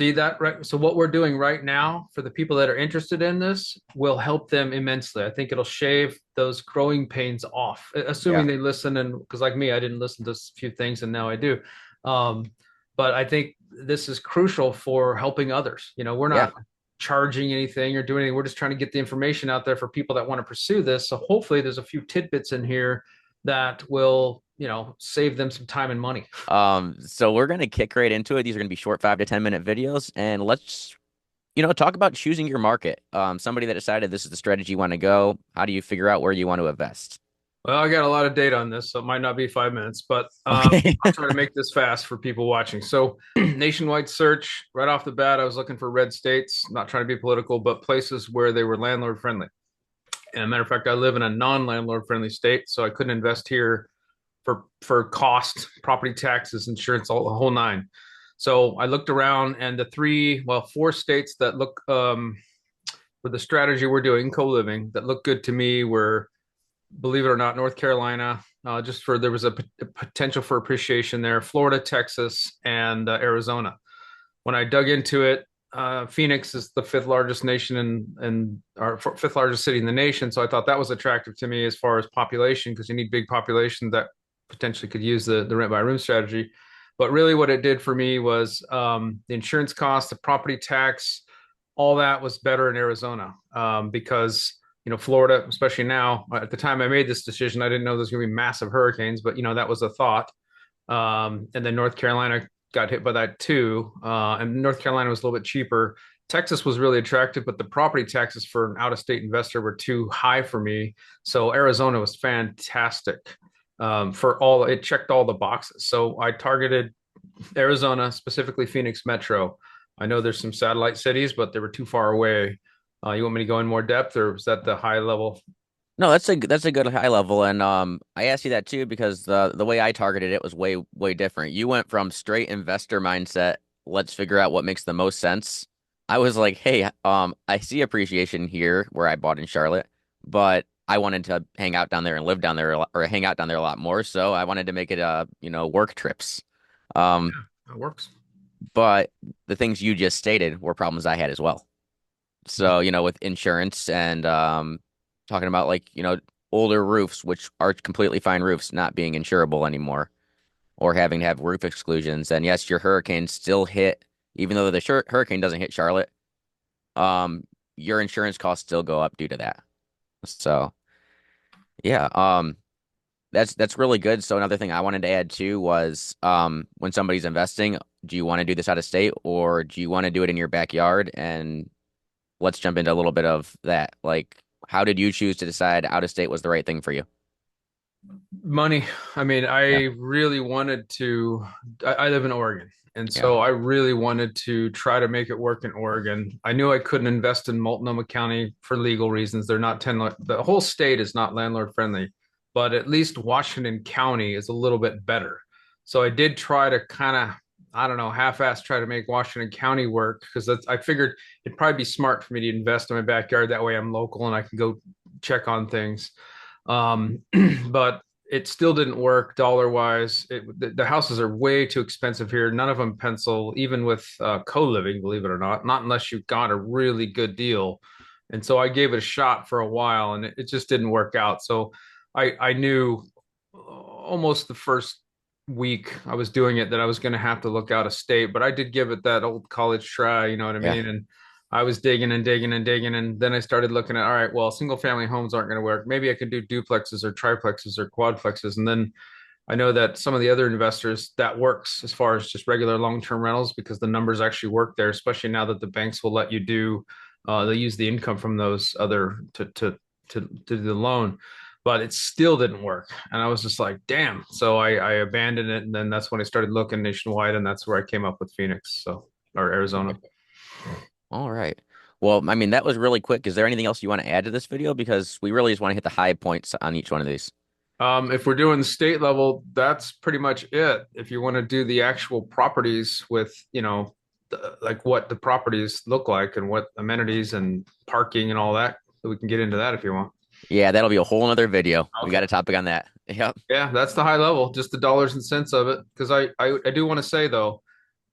See that, right? So what we're doing right now for the people that are interested in this will help them immensely. I think it'll shave those growing pains off, Yeah. assuming they listen. And because like me, I didn't listen to a few things and now I do. Um, but I think this is crucial for helping others. We're Yeah. not charging anything or doing anything. We're just trying to get the information out there for people that want to pursue this. So hopefully there's a few tidbits in here that will, save them some time and money. So we're gonna kick right into it. These are gonna be short 5 to 10 minute videos, and let's talk about choosing your market. Somebody that decided this is the strategy you want to go. How do you figure out where you want to invest? Well, I got a lot of data on this, so it might not be 5 minutes, but Okay. I'll try to make this fast for people watching. So, nationwide search, right off the bat, I was looking for red states, not trying to be political, but places where they were landlord friendly. And a matter of fact, I live in a non-landlord friendly state, so I couldn't invest here for cost, property taxes, insurance, all the whole nine. So I looked around, and four states that look for the strategy we're doing, co-living, that look good to me were, believe it or not, North Carolina. Just for there was a potential for appreciation there. Florida, Texas, and Arizona. When I dug into it, Phoenix is the fifth largest nation in our fifth largest city in the nation. So I thought that was attractive to me as far as population because you need big population that potentially could use the rent by room strategy. But really, what it did for me was the insurance cost, the property tax, all that was better in Arizona because Florida, especially now. At the time I made this decision, I didn't know there was going to be massive hurricanes, but that was a thought. And then North Carolina got hit by that too. And North Carolina was a little bit cheaper. Texas was really attractive, but the property taxes for an out-of-state investor were too high for me. So Arizona was fantastic it checked all the boxes. So I targeted Arizona, specifically Phoenix Metro. I know there's some satellite cities, but they were too far away. You want me to go in more depth, or was that the high level? No, that's a good high level, and I asked you that too because the way I targeted it was way different. You went from straight investor mindset, let's figure out what makes the most sense. I was like, hey, I see appreciation here where I bought in Charlotte, but I wanted to hang out down there and live down there or hang out down there a lot more, so I wanted to make it work trips. Um, That works. but the things you just stated were problems I had as well. So, with insurance and talking about like, older roofs, which are completely fine roofs not being insurable anymore, or having to have roof exclusions. And yes, your hurricane still hit, even though the hurricane doesn't hit Charlotte, your insurance costs still go up due to that. So, yeah, that's really good. So another thing I wanted to add too was when somebody's investing, do you want to do this out of state or do you want to do it in your backyard? And let's jump into a little bit of that. Like, how did you choose to decide out of state was the right thing for you? Money. I mean, Yeah, I really wanted to. I live in Oregon, and yeah, so I really wanted to try to make it work in Oregon. I knew I couldn't invest in Multnomah County for legal reasons. They're not the whole state is not landlord friendly, but at least Washington County is a little bit better. So I did try to kind of, I don't know, half-ass try to make Washington County work because I figured it'd probably be smart for me to invest in my backyard. That way I'm local and I can go check on things. Um, but it still didn't work dollar wise. The houses are way too expensive here. None of them pencil, even with co-living, believe it or not unless you got a really good deal. And so I gave it a shot for a while and it just didn't work out. So I knew almost the first week I was doing it that I was going to have to look out of state, but I did give it that old college try, you know what I yeah. mean? And I was digging and digging and digging. And then I started looking at, all right, well, single family homes aren't going to work. Maybe I can do duplexes or triplexes or quadplexes. And then I know that some of the other investors that works as far as just regular long-term rentals because the numbers actually work there, especially now that the banks will let you they use the income from those other to do the loan, but it still didn't work. And I was just like, damn. So I abandoned it. And then that's when I started looking nationwide. And that's where I came up with Phoenix. So, or Arizona. All right. Well, I mean, that was really quick. Is there anything else you want to add to this video? Because we really just want to hit the high points on each one of these. If we're doing state level, that's pretty much it. If you want to do the actual properties with, like what the properties look like and what amenities and parking and all that, so we can get into that if you want. Yeah, that'll be a whole nother video. We Okay. got a topic on that. Yep. Yeah, that's the high level, just the dollars and cents of it. Because I do want to say though,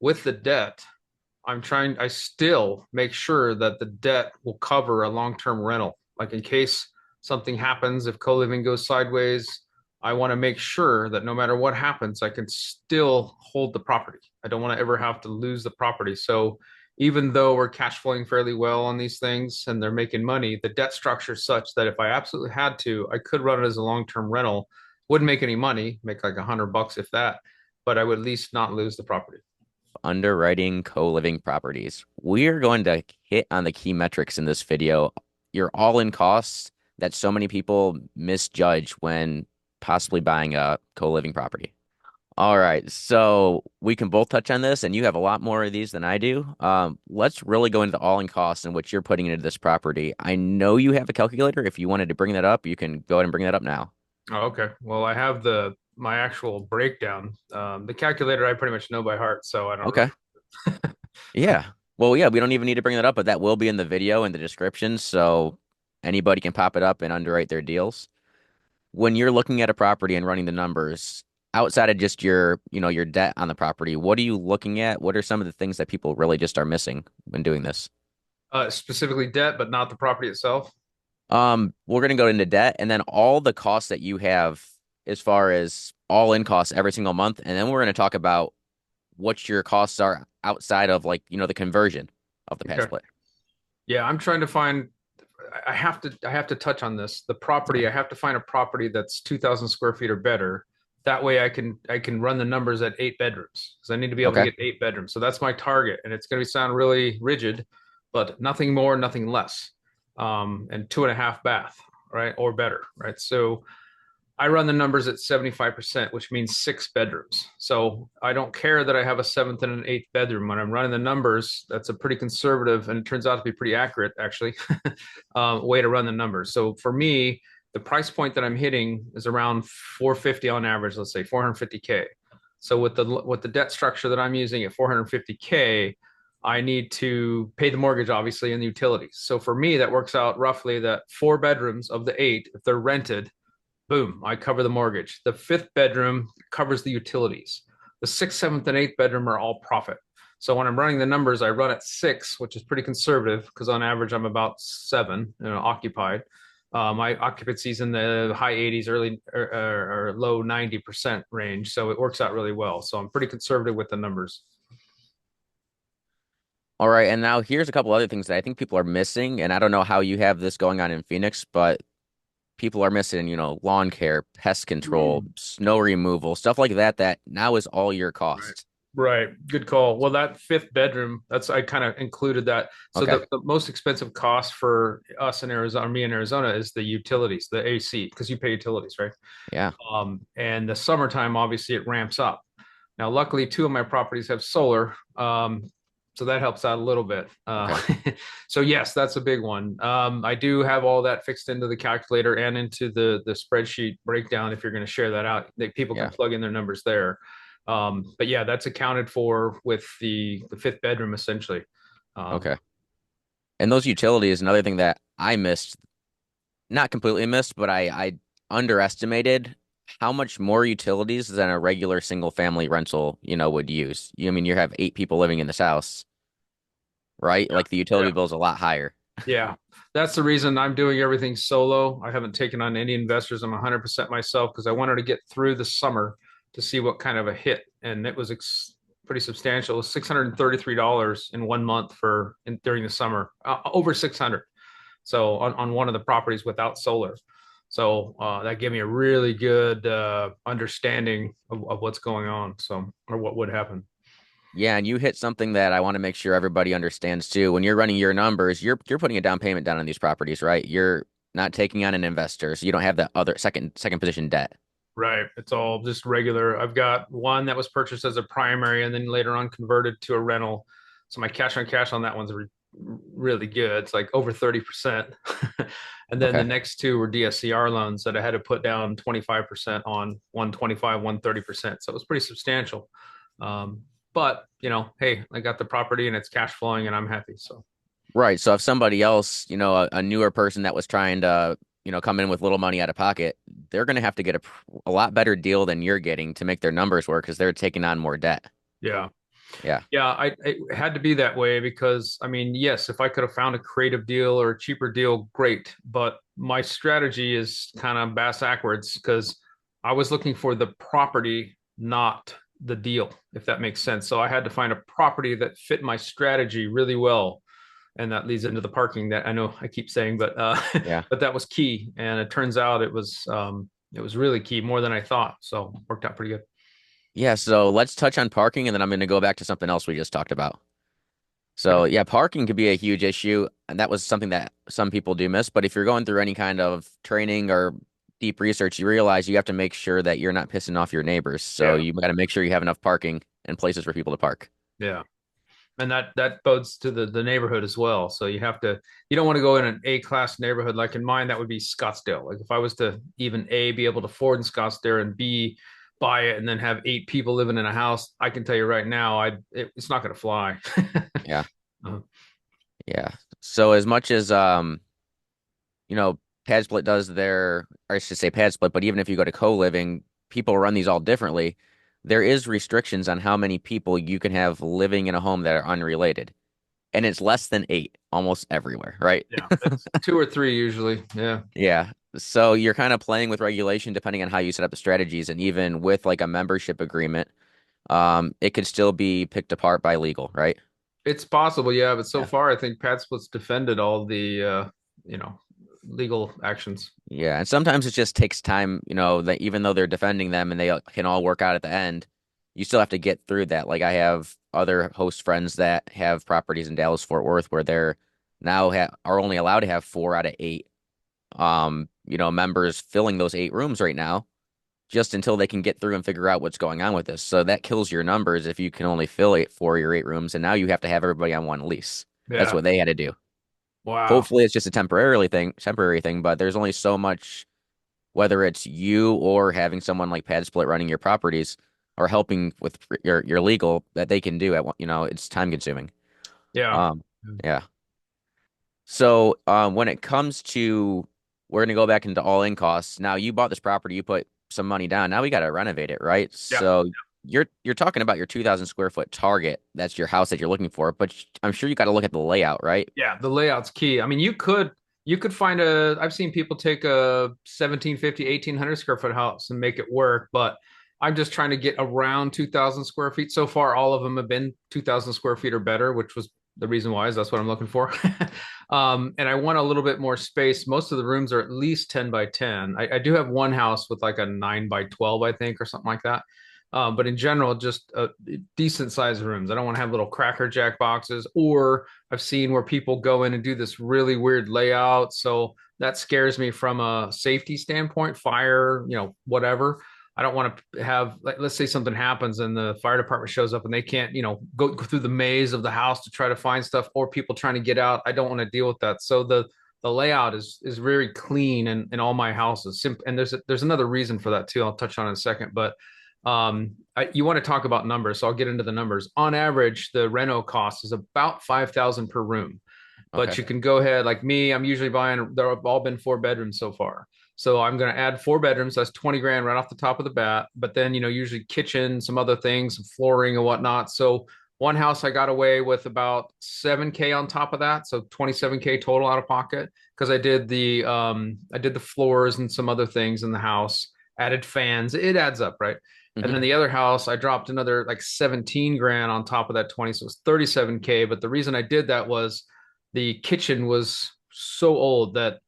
with the debt, I still make sure that the debt will cover a long-term rental. Like in case something happens, if co-living goes sideways, I want to make sure that no matter what happens, I can still hold the property. I don't want to ever have to lose the property. So even though we're cash flowing fairly well on these things and they're making money, the debt structure is such that if I absolutely had to, I could run it as a long-term rental. Wouldn't make any money, make like $100 if that, but I would at least not lose the property. Underwriting co-living properties. We're going to hit on the key metrics in this video. Your all-in costs that so many people misjudge when possibly buying a co-living property. All right, so we can both touch on this, and you have a lot more of these than I do. Let's really go into the all-in costs and what you're putting into this property. I know you have a calculator. If you wanted to bring that up, you can go ahead and bring that up now. Oh, okay. Well, I have the my actual breakdown. The calculator I pretty much know by heart, so I don't Okay. really. Yeah. Well, yeah, we don't even need to bring that up, but that will be in the video in the description, so anybody can pop it up and underwrite their deals. When you're looking at a property and running the numbers, outside of just your debt on the property, what are you looking at? What are some of the things that people really just are missing when doing this? Specifically debt, but not the property itself. We're gonna go into debt and then all the costs that you have as far as all in costs every single month, and then we're gonna talk about what your costs are outside of the conversion of the pad Okay. split. Yeah, I'm trying to find. I have to touch on this. The property. I have to find a property that's 2,000 square feet or better. That way, I can run the numbers at 8 bedrooms because I need to be able to Okay. get 8 bedrooms. So that's my target, and it's going to sound really rigid, but nothing more, nothing less. And 2.5 bath, right, or better, right? So I run the numbers at 75%, which means 6 bedrooms. So I don't care that I have a seventh and an eighth bedroom. When I'm running the numbers, that's a pretty conservative, and it turns out to be pretty accurate, actually, way to run the numbers. So for me, the price point that I'm hitting is around 450 on average, let's say 450K. So with the debt structure that I'm using at 450K, I need to pay the mortgage, obviously, and the utilities. So for me, that works out roughly that 4 bedrooms of the eight, if they're rented, boom, I cover the mortgage. The fifth bedroom covers the utilities. The sixth, seventh, and eighth bedroom are all profit. So when I'm running the numbers, I run at six, which is pretty conservative because on average I'm about seven, occupied. My occupancy is in the high 80s, early or low 90% range, so it works out really well. So I'm pretty conservative with the numbers. All right, and now here's a couple other things that I think people are missing, and I don't know how you have this going on in Phoenix, but people are missing, lawn care, pest control, Mm. snow removal, stuff like that, that now is all your Right. cost. Right. Good call. Well, that fifth bedroom, I kind of included that. So Okay. the most expensive cost for us in Arizona, or me in Arizona, is the utilities, the AC, because you pay utilities, right? Yeah. And the summertime, obviously, it ramps up. Now, luckily, two of my properties have solar, so that helps out a little bit. Okay. So yes, that's a big one. I do have all that fixed into the calculator and into the spreadsheet breakdown. If you're going to share that out, that people can Yeah. plug in their numbers there. But yeah, that's accounted for with the fifth bedroom essentially. Um, Okay. And those utilities, another thing that I missed, not completely missed, but I underestimated how much more utilities than a regular single family rental, would use. I mean, you have 8 people living in this house, right? yeah, Like the utility yeah. bill is a lot higher. Yeah, that's the reason I'm doing everything solo. I haven't taken on any investors. I'm 100% myself because I wanted to get through the summer to see what kind of a hit, and it was pretty substantial. It was $633 in 1 month during the summer, over 600. So on one of the properties without solar. So that gave me a really good understanding of what's going on. So or what would happen. Yeah, and you hit something that I want to make sure everybody understands too. When you're running your numbers, you're putting a down payment down on these properties, right? You're not taking on an investor, so you don't have that other second position debt. Right. It's all just regular. I've got one that was purchased as a primary and then later on converted to a rental. So my cash on cash on that one's really good. It's like over 30%. And then the Okay. next two were DSCR loans that I had to put down 25% on, 125, 130%. So it was pretty substantial. But, hey, I got the property and it's cash flowing and I'm happy. So, Right. So if somebody else, a newer person that was trying to, come in with little money out of pocket, they're going to have to get a lot better deal than you're getting to make their numbers work because they're taking on more debt. yeah. Yeah. Yeah, it had to be that way because I mean, yes, if I could have found a creative deal or a cheaper deal, great. But my strategy is kind of bass backwards because I was looking for the property, not the deal, if that makes sense. So I had to find a property that fit my strategy really well. And that leads into the parking that I know I keep saying, but Yeah. but that was key. And it turns out it was really key, more than I thought. So worked out pretty good. Yeah. So let's touch on parking and then I'm going to go back to something else we just talked about. Okay. So yeah, parking could be a huge issue, and that was something that some people do miss. But if you're going through any kind of training or deep research, you realize you have to make sure that you're not pissing off your neighbors. So Yeah. you got to make sure you have enough parking and places for people to park. Yeah. And that bodes to the neighborhood as well. So you don't want to go in an A class neighborhood like in mine. That would be Scottsdale. Like if I was to even A be able to afford in Scottsdale and B buy it and then have 8 people living in a house, I can tell you right now, it's not going to fly. Yeah, Uh, yeah. So as much as Pad Split does or I should say Pad Split, but even if you go to co-living, people run these all differently. There is restrictions on how many people you can have living in a home that are unrelated, and it's less than 8 almost everywhere, right? yeah, it's 2 or 3 usually. Yeah, Yeah. So you're kind of playing with regulation depending on how you set up the strategies. And even with like a membership agreement, it could still be picked apart by legal, right? it's possible. Yeah, but so Yeah. far I think Pat Split's defended all the you know legal actions. Yeah. And sometimes it just takes time, that even though they're defending them and they can all work out at the end, you still have to get through that. Like I have other host friends that have properties in Dallas, Fort Worth where they're now are only allowed to have 4 out of 8 members filling those 8 rooms right now just until they can get through and figure out what's going on with this. So that kills your numbers if you can only fill it for your 8 rooms, and now you have to have everybody on one lease. That's Yeah. what they had to do. Wow. Hopefully, it's just a temporary thing. But there's only so much, whether it's you or having someone like Pad Split running your properties or helping with your legal that they can do it's time consuming. Yeah. Um, yeah. So when it comes to, we're going to go back into all in costs. Now you bought this property, you put some money down. Now we got to renovate it, right? Yeah. So you're talking about your 2,000 square foot target. That's your house that you're looking for, but I'm sure you got to look at the layout, right? Yeah, the layout's key. I mean, you could find I've seen people take a 1750, 1800 square foot house and make it work, but I'm just trying to get around 2000 square feet. So far, all of them have been 2000 square feet or better, which was the reason why is that's what I'm looking for. And I want a little bit more space. Most of the rooms are at least 10 by 10. I do have one house with like a 9 by 12, I think, or something like that. But in general, just decent sized rooms. I don't want to have little Cracker Jack boxes, or I've seen where people go in and do this really weird layout. So that scares me from a safety standpoint, fire, whatever. I don't want to have, like, let's say something happens and the fire department shows up and they can't, go through the maze of the house to try to find stuff, or people trying to get out. I don't want to deal with that. So the layout is very clean in all my houses. And there's another reason for that too. I'll touch on in a second, but you want to talk about numbers, so I'll get into the numbers. On average, the reno cost is about 5,000 per room, but Okay. you can go ahead like me. I'm usually buying. They're all been 4 bedrooms so far, so I'm going to add 4 bedrooms. That's 20 grand right off the top of the bat. But then usually kitchen, some other things, some flooring and whatnot. So one house I got away with about 7K on top of that, so 27K total out of pocket because I did the floors and some other things in the house. Added fans. It adds up, right? And Hmm. then the other house, I dropped another like 17 grand on top of that 20. So it was 37K. But the reason I did that was the kitchen was so old that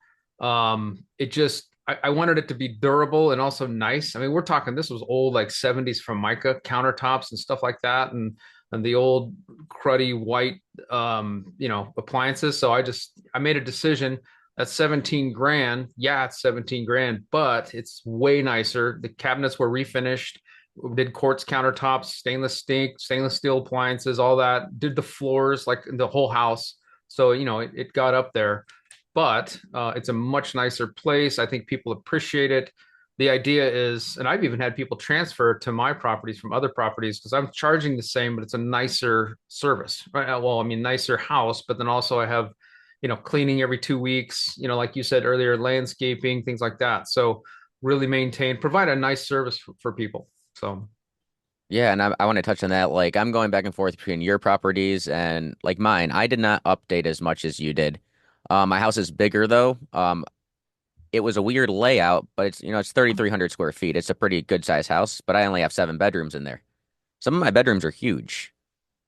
I wanted it to be durable and also nice. I mean, we're talking this was old like 70s Formica countertops and stuff like that, and the old cruddy white appliances. So I made a decision. That's 17 grand. Yeah, it's 17 grand, but it's way nicer. The cabinets were refinished. We did quartz countertops, stainless steel appliances, all that. Did the floors like the whole house. So, it got up there, but it's a much nicer place. I think people appreciate it. The idea is, and I've even had people transfer to my properties from other properties because I'm charging the same, but it's a nicer service, right? Well, I mean, nicer house, but then also I have, cleaning every 2 weeks, like you said earlier, landscaping, things like that. So really provide a nice service for people. So Yeah, and I want to touch on that. Like, I'm going back and forth between your properties and like mine. I did not update as much as you did. My house is bigger though. It was a weird layout, but it's 3,300 square feet. It's a pretty good sized house, but I only have 7 bedrooms in there. Some of my bedrooms are huge.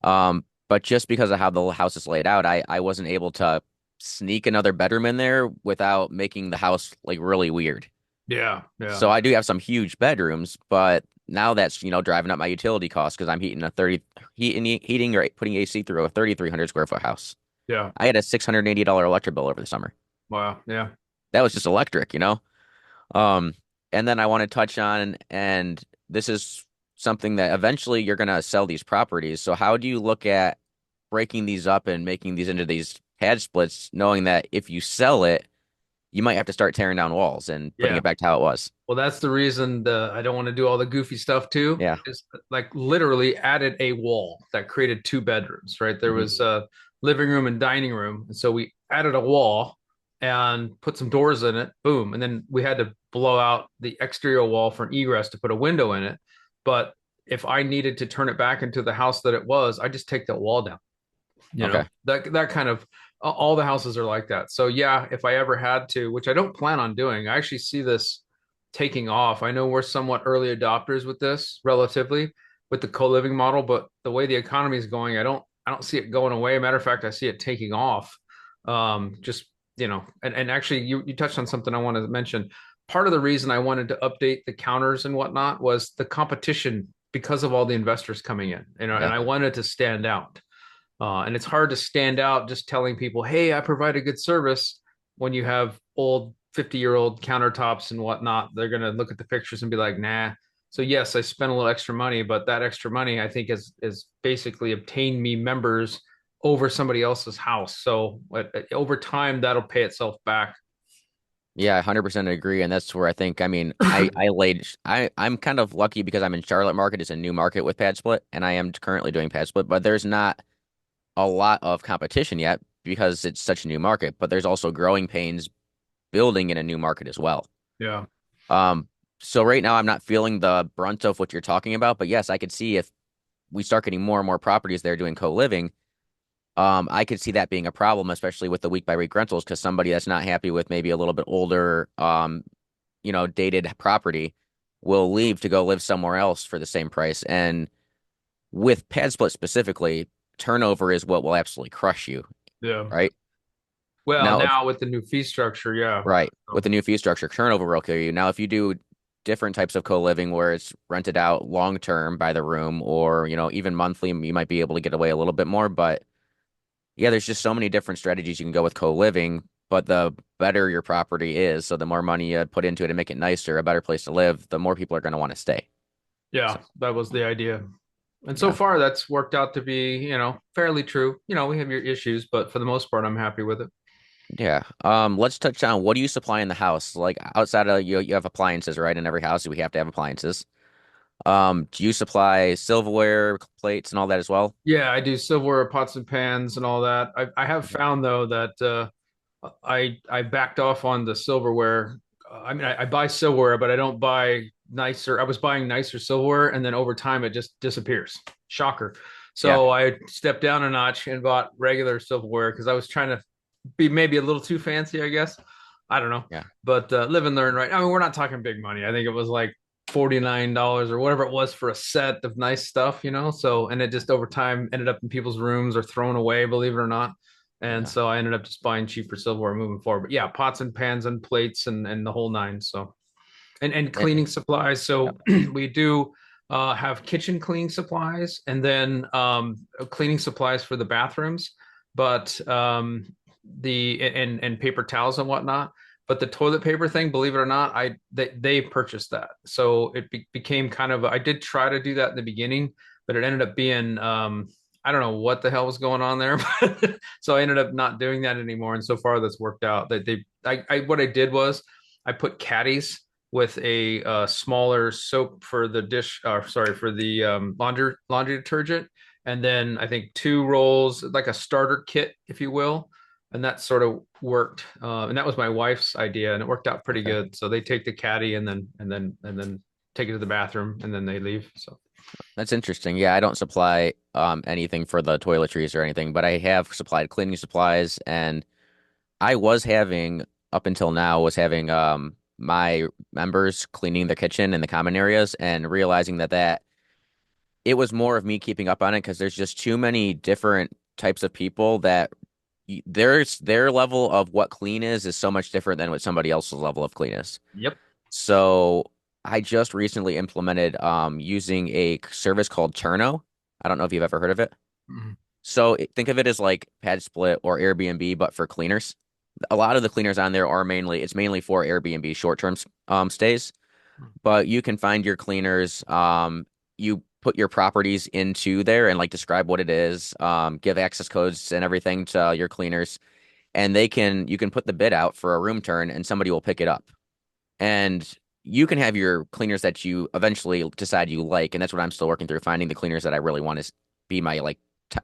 But just because of how the house is laid out, I wasn't able to sneak another bedroom in there without making the house like really weird. Yeah, yeah, So I do have some huge bedrooms, but now that's, driving up my utility costs because I'm heating or putting AC through a 3,300 square foot house. yeah. I had a $680 electric bill over the summer. Wow, yeah. That was just electric. Um, and then I want to touch on, and this is something that eventually you're going to sell these properties. So how do you look at breaking these up and making these into these pad splits, knowing that if you sell it, you might have to start tearing down walls and putting Yeah. it back to how it was? Well, that's the reason I don't want to do all the goofy stuff too. Yeah. Is like literally added a wall that created 2 bedrooms, right? There Hmm. was a living room and dining room. And so we added a wall and put some doors in it. Boom. And then we had to blow out the exterior wall for an egress to put a window in it. But if I needed to turn it back into the house that it was, I just take that wall down. Okay. That kind of all the houses are like that. So yeah, if I ever had to, which I don't plan on doing, I actually see this taking off. I know we're somewhat early adopters with this relatively with the co-living model, but the way the economy is going, I don't see it going away. Matter of fact, I see it taking off. Just and actually you touched on something I wanted to mention. Part of the reason I wanted to update the counters and whatnot was the competition because of all the investors coming in, and Yeah. I wanted to stand out. And it's hard to stand out just telling people, hey, I provide a good service when you have old 50-year-old countertops and whatnot. They're going to look at the pictures and be like, nah. So, yes, I spent a little extra money, but that extra money, I think, is basically obtained me members over somebody else's house. So, over time, that'll pay itself back. Yeah, I 100% agree. And that's where I think, I mean, I'm kind of lucky because I'm in Charlotte market. It's a new market with Pad Split, and I am currently doing Pad Split, but there's not a lot of competition yet because it's such a new market, but there's also growing pains building in a new market as well. Yeah. Um, so right now I'm not feeling the brunt of what you're talking about, but yes, I could see if we start getting more and more properties there doing co-living, I could see that being a problem, especially with the week by week rentals, because somebody that's not happy with maybe a little bit older, dated property will leave to go live somewhere else for the same price. And with Pad Split specifically, turnover is what will absolutely crush you, Yeah. right? Well, Now, if now with the new fee structure, yeah. right, with So, the new fee structure, turnover will kill you. Now, if you do different types of co-living where it's rented out long term by the room or, even monthly, you might be able to get away a little bit more. But yeah, there's just so many different strategies you can go with co-living. But the better your property is, so the more money you put into it to make it nicer, a better place to live, the more people are going to want to stay. So, yeah, that was the idea. And so yeah. far, that's worked out to be, fairly true. We have your issues, but for the most part, I'm happy with it. Yeah. Let's touch on what do you supply in the house? Like outside of you have appliances, right? In every house, we have to have appliances. Do you supply silverware, plates, and all that as well? Yeah, I do silverware, pots and pans, and all that. I have Okay. found though that I backed off on the silverware. I mean, I buy silverware, but I don't buy nicer. I was buying nicer silverware, and then over time, it just disappears. Shocker. Yeah. So I stepped down a notch and bought regular silverware because I was trying to be maybe a little too fancy, I guess. I don't know, Yeah. but live and learn, right? I mean, we're not talking big money. I think it was like $49 or whatever it was for a set of nice stuff. So, and it just over time ended up in people's rooms or thrown away, believe it or not. And Yeah. so I ended up just buying cheaper silverware moving forward. But yeah, pots and pans and plates and the whole nine. So and And, cleaning supplies. yeah. So we do have kitchen cleaning supplies and then cleaning supplies for the bathrooms, but the and paper towels and whatnot. But the toilet paper thing, believe it or not, they purchased that. So it became kind of I did try to do that in the beginning, but it ended up being I don't know what the hell was going on there. So I ended up not doing that anymore. And so far that's worked out. That I what I did was I put caddies with a smaller soap for the dish, sorry, for the laundry detergent, and then I think 2 rolls, like a starter kit, if you will, and that sort of worked. And that was my wife's idea, and it worked out pretty Okay. good. So they take the caddy and then take it to the bathroom, and then they leave. So That's interesting. Yeah, I don't supply anything for the toiletries or anything, but I have supplied cleaning supplies, and I was having up until now was having my members cleaning the kitchen and the common areas, and realizing that it was more of me keeping up on it because there's just too many different types of people that their level of what clean is so much different than what somebody else's level of clean is. Yep. So I just recently implemented using a service called Turno. I don't know if you've ever heard of it. Mhm. So think of it as like Pad Split or Airbnb, but for cleaners. A lot of the cleaners on there are mainly for Airbnb short-term stays, but you can find your cleaners. You put your properties into there and like describe what it is, give access codes and everything to your cleaners, and you can put the bid out for a room turn and somebody will pick it up. And you can have your cleaners that you eventually decide you like, and that's what I'm still working through, finding the cleaners that I really want to be my like t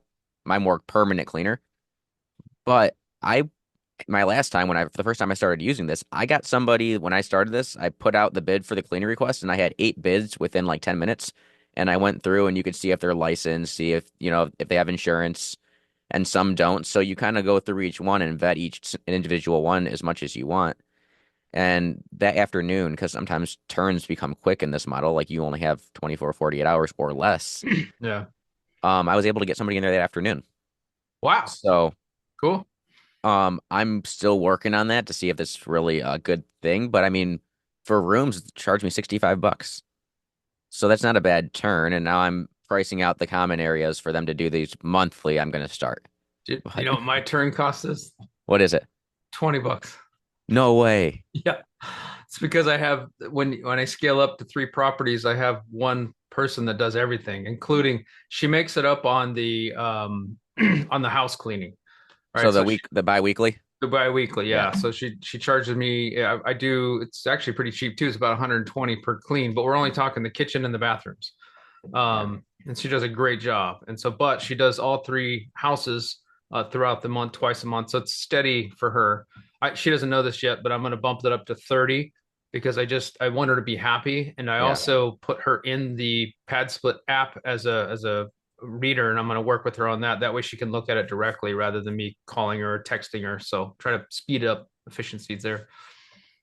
my more permanent cleaner. But I my last time the first time I started using this, I got somebody when I started this, I put out the bid for the cleaning request and I had 8 bids within like 10 minutes. And I went through and you could see if they're licensed, see if, if they have insurance, and some don't. So you kind of go through each one and vet an individual one as much as you want. And that afternoon, because sometimes turns become quick in this model, like you only have 24, 48 hours or less. Yeah. I was able to get somebody in there that afternoon. Wow. So Cool. I'm still working on that to see if this is really a good thing. But I mean, for rooms, charge me $65. So that's not a bad turn. And now I'm pricing out the common areas for them to do these monthly. I'm going to start. Do you But know what my turn cost is? what is it? 20 bucks. No way. Yeah. It's because I have when I scale up to 3 properties, I have one person that does everything, including she makes it up on the on the house cleaning. All So right. So she the biweekly? the biweekly, Yeah. yeah. So she charges me. Yeah, I do. It's actually pretty cheap too. It's about 120 per clean, but we're only talking the kitchen and the bathrooms. Yeah. And she does a great job. And so, but she does all 3 houses throughout the month, twice a month. So it's steady for her. She doesn't know this yet, but I'm going to bump it up to 30 because I want her to be happy. And I Yeah. also put her in the Pad Split app as a reader, and I'm going to work with her on that. That way she can look at it directly rather than me calling her or texting her. So try to speed up efficiencies there.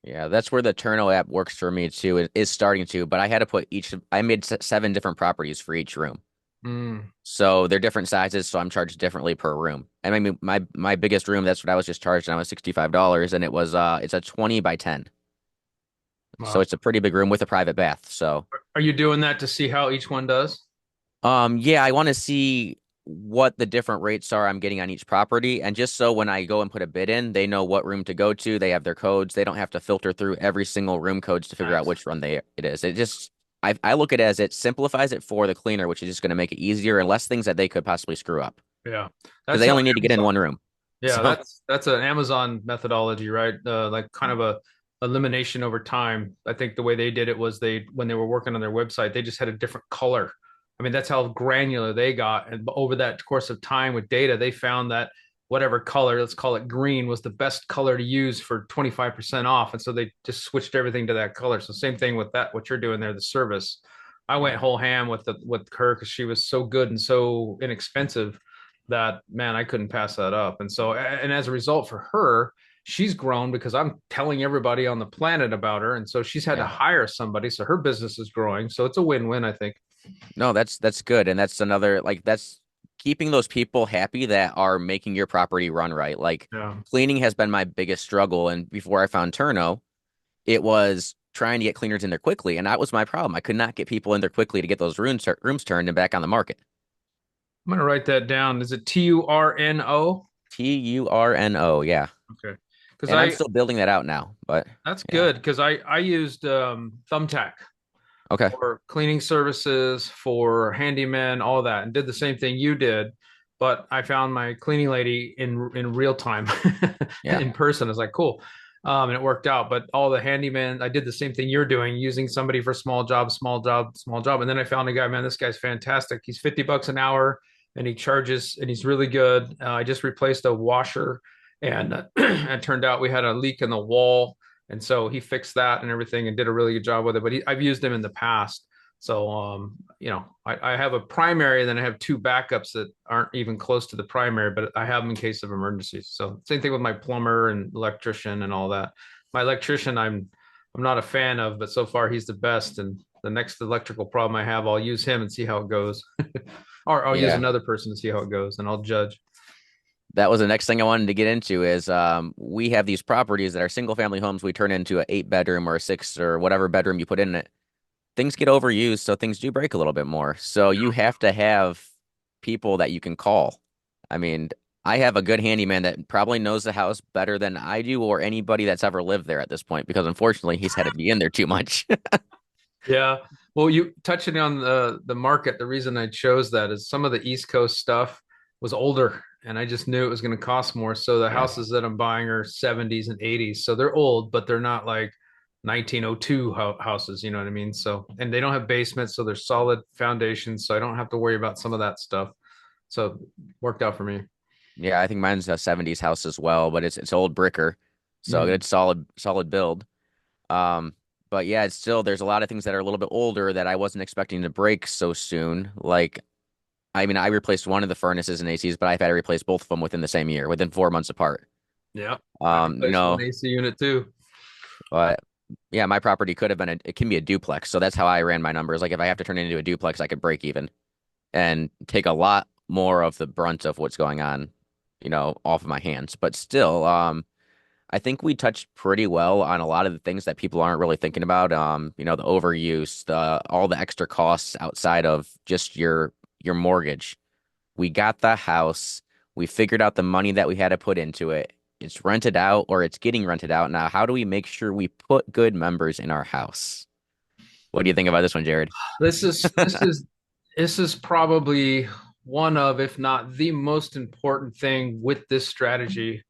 Yeah, that's where the Turno app works for me too. It is starting to, but I had to I made 7 different properties for each room. Mm, So they're different sizes, so I'm charged differently per room. And I mean, my biggest room, that's what I was just charged, and I was $65, and it's a 20 by 10. So wow. it's a pretty big room with a private bath. So Are you doing that to see how each one does? yeah, I want to see what the different rates are I'm getting on each property, and just so when I go and put a bid in, they know what room to go to. They have their codes. They don't have to filter through every single room codes to figure out Nice. which run it is. I look at it as it simplifies it for the cleaner, which is just going to make it easier and less things that they could possibly screw up Yeah. because That's they how only need to get in Amazon. one room. Yeah, So that's an Amazon methodology, right? Like kind of a elimination over time. I think the way they did it was they when they were working on their website, they just had a different color. I mean, that's how granular they got. And over that course of time with data, they found that whatever color, let's call it green, was the best color to use for 25% off. And so they just switched everything to that color. So same thing with that, what you're doing there, the service. I went yeah. whole ham with her because she was so good and so inexpensive that man, I couldn't pass that up. And so, and as a result for her, she's grown because I'm telling everybody on the planet about her. And so she's had to Yeah. hire somebody. So her business is growing. So it's a win-win, I think. No, that's good. And that's another like that's keeping those people happy that are making your property run right. Like Yeah. cleaning has been my biggest struggle. And before I found Turno, it was trying to get cleaners in there quickly. And that was my problem. I could not get people in there quickly to get those rooms turned and back on the market. I'm going to write that down. Is it Turno? Turno, yeah. Okay. Because And I'm still building that out now, but that's yeah. good because I used Thumbtack Okay. for cleaning services, for handyman, all that, and did the same thing you did. But I found my cleaning lady in real time, Yeah. in person. I was like, cool, and it worked out. But all the handyman, I did the same thing you're doing, using somebody for small job, small job, small job. And then I found a guy, man, this guy's fantastic. He's 50 bucks an hour, and he charges, and he's really good. I just replaced a washer, and it turned out we had a leak in the wall, and so he fixed that and everything and did a really good job with it. But I've used him in the past. So, I have a primary, then I have two backups that aren't even close to the primary, but I have them in case of emergencies. So, same thing with my plumber and electrician and all that. My electrician, I'm not a fan of, but so far he's the best. And the next electrical problem I have, I'll use him and see how it goes, or I'll use Yeah. another person to see how it goes, and I'll judge. That was the next thing I wanted to get into is we have these properties that are single family homes we turn into an 8 bedroom or a 6 or whatever bedroom you put in it. Things get overused, so things do break a little bit more. So you have to have people that you can call. I mean, I have a good handyman that probably knows the house better than I do or anybody that's ever lived there at this point because unfortunately he's had to be in there too much. Yeah. Well, you touching on the market, the reason I chose that is some of the East Coast stuff was older and I just knew it was going to cost more. So the Yeah. houses that I'm buying are 70s and 80s. So they're old, but they're not like 1902 houses, you know what I mean? So, and they don't have basements, so they're solid foundations, so I don't have to worry about some of that stuff. So, worked out for me. Yeah, I think mine's a 70s house as well, but it's old bricker. So Mhm. it's solid build. Um, but yeah, it's still there's a lot of things that are a little bit older that I wasn't expecting to break so soon. Like I mean, I replaced one of the furnaces and ACs, but I've had to replace both of them within the same year, within 4 months apart. Yeah. I You replaced one know, AC unit too. but yeah, my property could have been it can be a duplex. So that's how I ran my numbers. Like if I have to turn it into a duplex, I could break even and take a lot more of the brunt of what's going on, off of my hands. But still, I think we touched pretty well on a lot of the things that people aren't really thinking about. The overuse, all the extra costs outside of just your mortgage. We got the house. We figured out the money that we had to put into it. It's rented out or it's getting rented out. Now, how do we make sure we put good members in our house? What do you think about this one, Jared? This is this is this is probably one of, if not the most important thing with this strategy.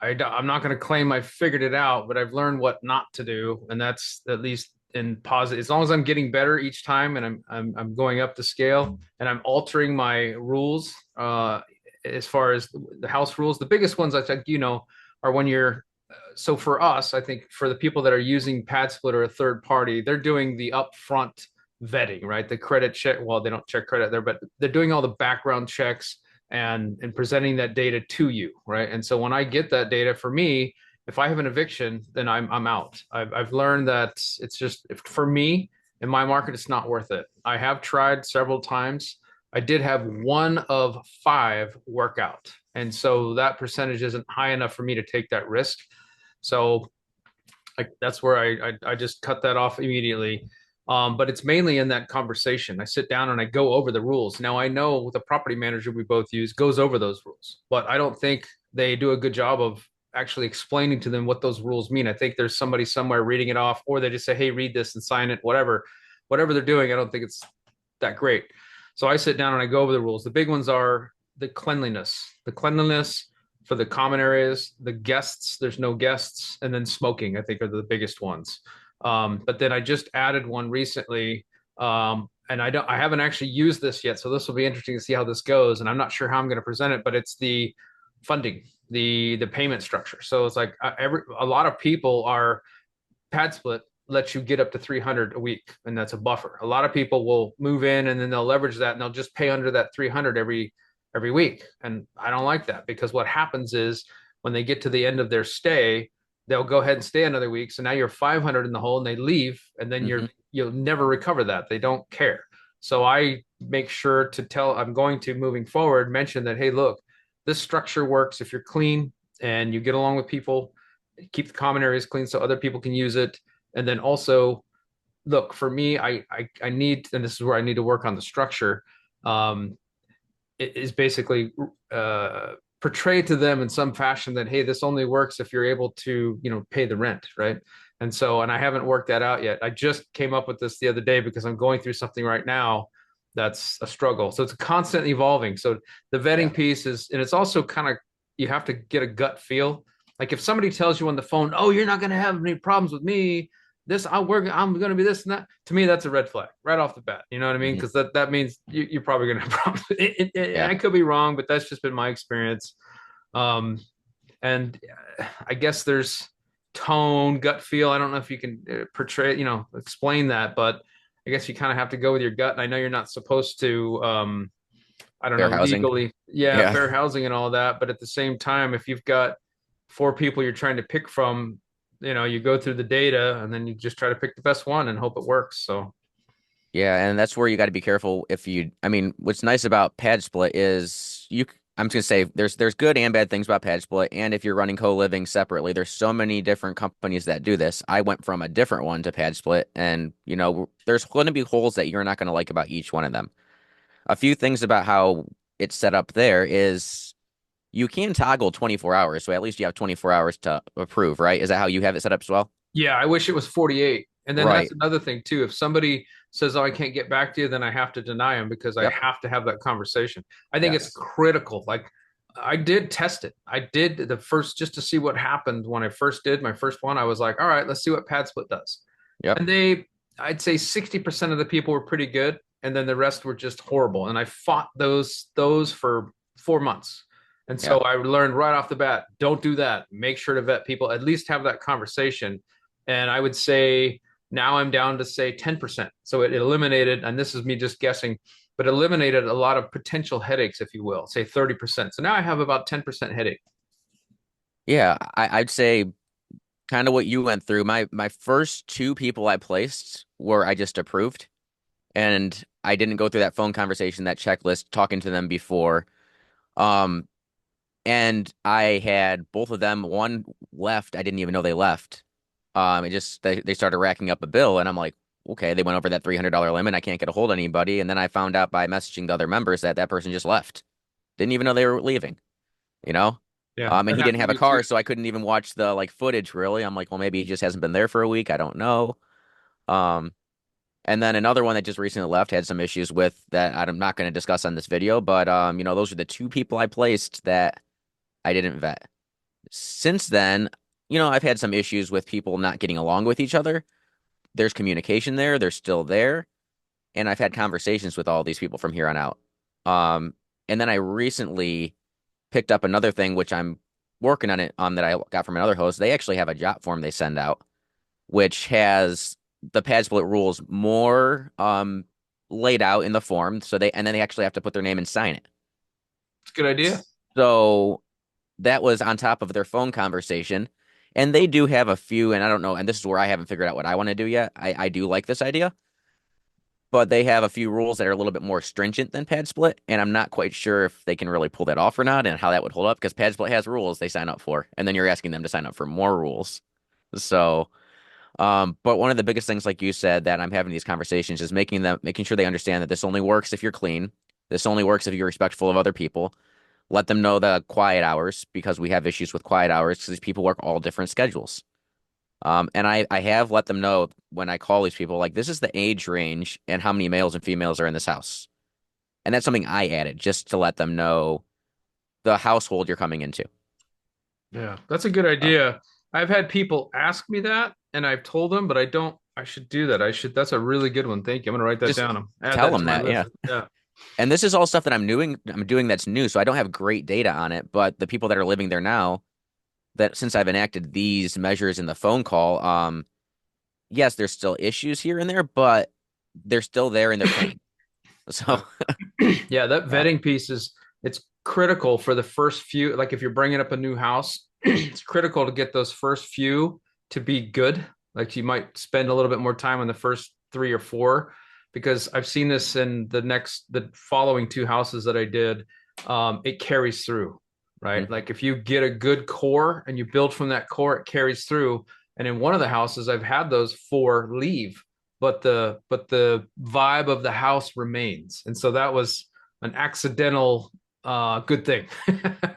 I'm not going to claim I figured it out, but I've learned what not to do, and that's at least in positive. As long as I'm getting better each time, and I'm going up the scale, and I'm altering my rules. As far as the house rules, the biggest ones I think are when you're. So for us, I think for the people that are using Pad Split or a third party, they're doing the upfront vetting, right? The credit check. Well, they don't check credit there, but they're doing all the background checks and presenting that data to you, right? And so when I get that data, for me, if I have an eviction, then I'm out. I've learned that it's just for me in my market, it's not worth it. I have tried several times. I did have one of five work out, and so that percentage isn't high enough for me to take that risk. So that's where I just cut that off immediately. But it's mainly in that conversation. I sit down and I go over the rules. Now I know the property manager we both use goes over those rules, but I don't think they do a good job of actually explaining to them what those rules mean. I think there's somebody somewhere reading it off, or they just say, "Hey, read this and sign it." Whatever they're doing, I don't think it's that great. So I sit down and I go over the rules. The big ones are the cleanliness for the common areas, the guests, there's no guests, and then smoking, I think are the biggest ones. But then I just added one recently, and I haven't actually used this yet, so this will be interesting to see how this goes. And I'm not sure how I'm going to present it, but it's the funding, the payment structure. So it's like a lot of people are Pad Split lets you get up to 300 a week, and that's a buffer. A lot of people will move in and then they'll leverage that and they'll just pay under that 300 every week. And I don't like that, because what happens is when they get to the end of their stay, they'll go ahead and stay another week. So now you're 500 in the hole and they leave, and then Hmm. you'll never recover that. They don't care. So I make sure to tell, I'm going to, moving forward, mention that, hey, look, this structure works if you're clean and you get along with people, keep the common areas clean so other people can use it. And then also, look, for me, I need, and this is where I need to work on the structure. Um, it is basically portray to them in some fashion that, hey, this only works if you're able to pay the rent, right? And so, and I haven't worked that out yet. I just came up with this the other day because I'm going through something right now that's a struggle. So it's constant evolving. So the Yeah. vetting piece is, and it's also kind of, you have to get a gut feel. Like if somebody tells you on the phone, "Oh, you're not going to have any problems with me. I'm going to be this and that." To me, that's a red flag right off the bat. You know what I mean? Hmm. Because that means you're probably going to have problems. Yeah. I could be wrong, but that's just been my experience. Um, and I guess there's tone, gut feel. I don't know if you can portray, explain that, but I guess you kind of have to go with your gut. And I know you're not supposed to, I don't Fair know, housing. legally, yeah, Yeah. fair housing and all that. But at the same time, if you've got four people you're trying to pick from, you go through the data and then you just try to pick the best one and hope it works. So, Yeah, and that's where you got to be careful if you, I mean, what's nice about pad split is I'm just gonna say there's good and bad things about pad split, and if you're running co-living separately, there's so many different companies that do this. I went from a different one to pad split, and there's going to be holes that you're not going to like about each one of them. A few things about how it's set up there is you can toggle 24 hours, so at least you have 24 hours to approve, right? Is that how you have it set up as well? yeah, I wish it was 48. And then that's Right. another thing too. If somebody says, "Oh, I can't get back to you," then I have to deny them because I Yep. have to have that conversation. I think it's Yes. critical. Like I did test it. I did the first just to see what happened when I first did my first one. I was like, "All right, let's see what pad split does." Yep. And I'd say 60% of the people were pretty good, and then the rest were just horrible. And I fought those for 4 months. And Yeah. so I learned right off the bat, don't do that. Make sure to vet people, at least have that conversation. And I would say now I'm down to say 10%. So it eliminated, and this is me just guessing, but eliminated a lot of potential headaches, if you will, say 30%. So now I have about 10% headache. Yeah, I'd say kind of what you went through. My first two people I placed were I just approved, and I didn't go through that phone conversation, that checklist, talking to them before. Um, and I had both of them. One left. I didn't even know they left. It just they started racking up a bill, and I'm like, okay, they went over that $300 limit. I can't get a hold of anybody, and then I found out by messaging the other members that that person just left. Didn't even know they were leaving. You know. Yeah, And that he didn't happened to have a me too. car, so I couldn't even watch the like footage really. I'm like, well, maybe he just hasn't been there for a week. I don't know. Um, and then another one that just recently left had some issues with that I'm not going to discuss on this video, but those are the two people I placed that I didn't vet. Since then, I've had some issues with people not getting along with each other. There's communication there, they're still there, and I've had conversations with all these people from here on out. And then I recently picked up another thing which I'm working on it on that I got from another host. They actually have a job form they send out, which has the pad split rules more laid out in the form. So then they actually have to put their name and sign it. It's a good idea. So that was on top of their phone conversation. And they do have a few, and I don't know, and this is where I haven't figured out what I want to do yet. I do like this idea, but they have a few rules that are a little bit more stringent than pad split, and I'm not quite sure if they can really pull that off or not and how that would hold up because pad split has rules they sign up for, and then you're asking them to sign up for more rules. So, but one of the biggest things, like you said, that I'm having these conversations is making sure they understand that this only works if you're clean. This only works if you're respectful of other people. Let them know the quiet hours because we have issues with quiet hours because these people work all different schedules. And I have let them know when I call these people, like, this is the age range and how many males and females are in this house. And that's something I added just to let them know the household you're coming into. Yeah, that's a good Uh, idea. I've had people ask me that, and I've told them, but I don't. I should do that. I should. That's a really good one. Thank you. I'm gonna write that just down. Add tell that to them my that, list. yeah. Yeah. And this is all stuff that I'm doing that's new, so I don't have great data on it, but the people that are living there now, that since I've enacted these measures in the phone call, yes, there's still issues here and there, but they're still there and they're paying. So, Yeah. Yeah, that yeah. vetting piece is it's critical for the first few. Like if you're bringing up a new house, it's critical to get those first few to be good. Like you might spend a little bit more time on the first three or four, because I've seen this in the following two houses that I did. It carries through, right? Mhm. Like if you get a good core and you build from that core, it carries through. And in one of the houses, I've had those four leave, but the vibe of the house remains. And so that was an accidental good thing.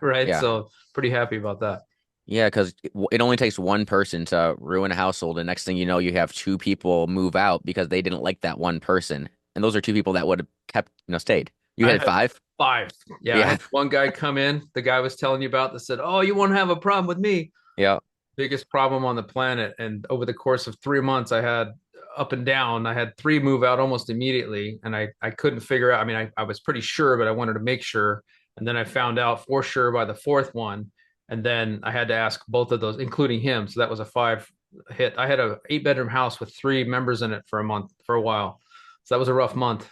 Right. Yeah. So pretty happy about that. Yeah, because it only takes one person to ruin a household, and next thing you know, you have two people move out because they didn't like that one person, and those are two people that would have kept, stayed. You I had had five? five. Yeah, I Yeah, had one guy come in, the guy I was telling you about, that said, "Oh, you won't have a problem with me." yeah, Biggest problem on the planet. And over the course of 3 months, I had up and down. I had three move out almost immediately. And I couldn't figure out. I mean, I was pretty sure, but I wanted to make sure. And then I found out for sure by the fourth one. And then I had to ask both of those, including him. So that was a five hit. I had a 8-bedroom house with three members in it for a month, for a while. So that was a rough month.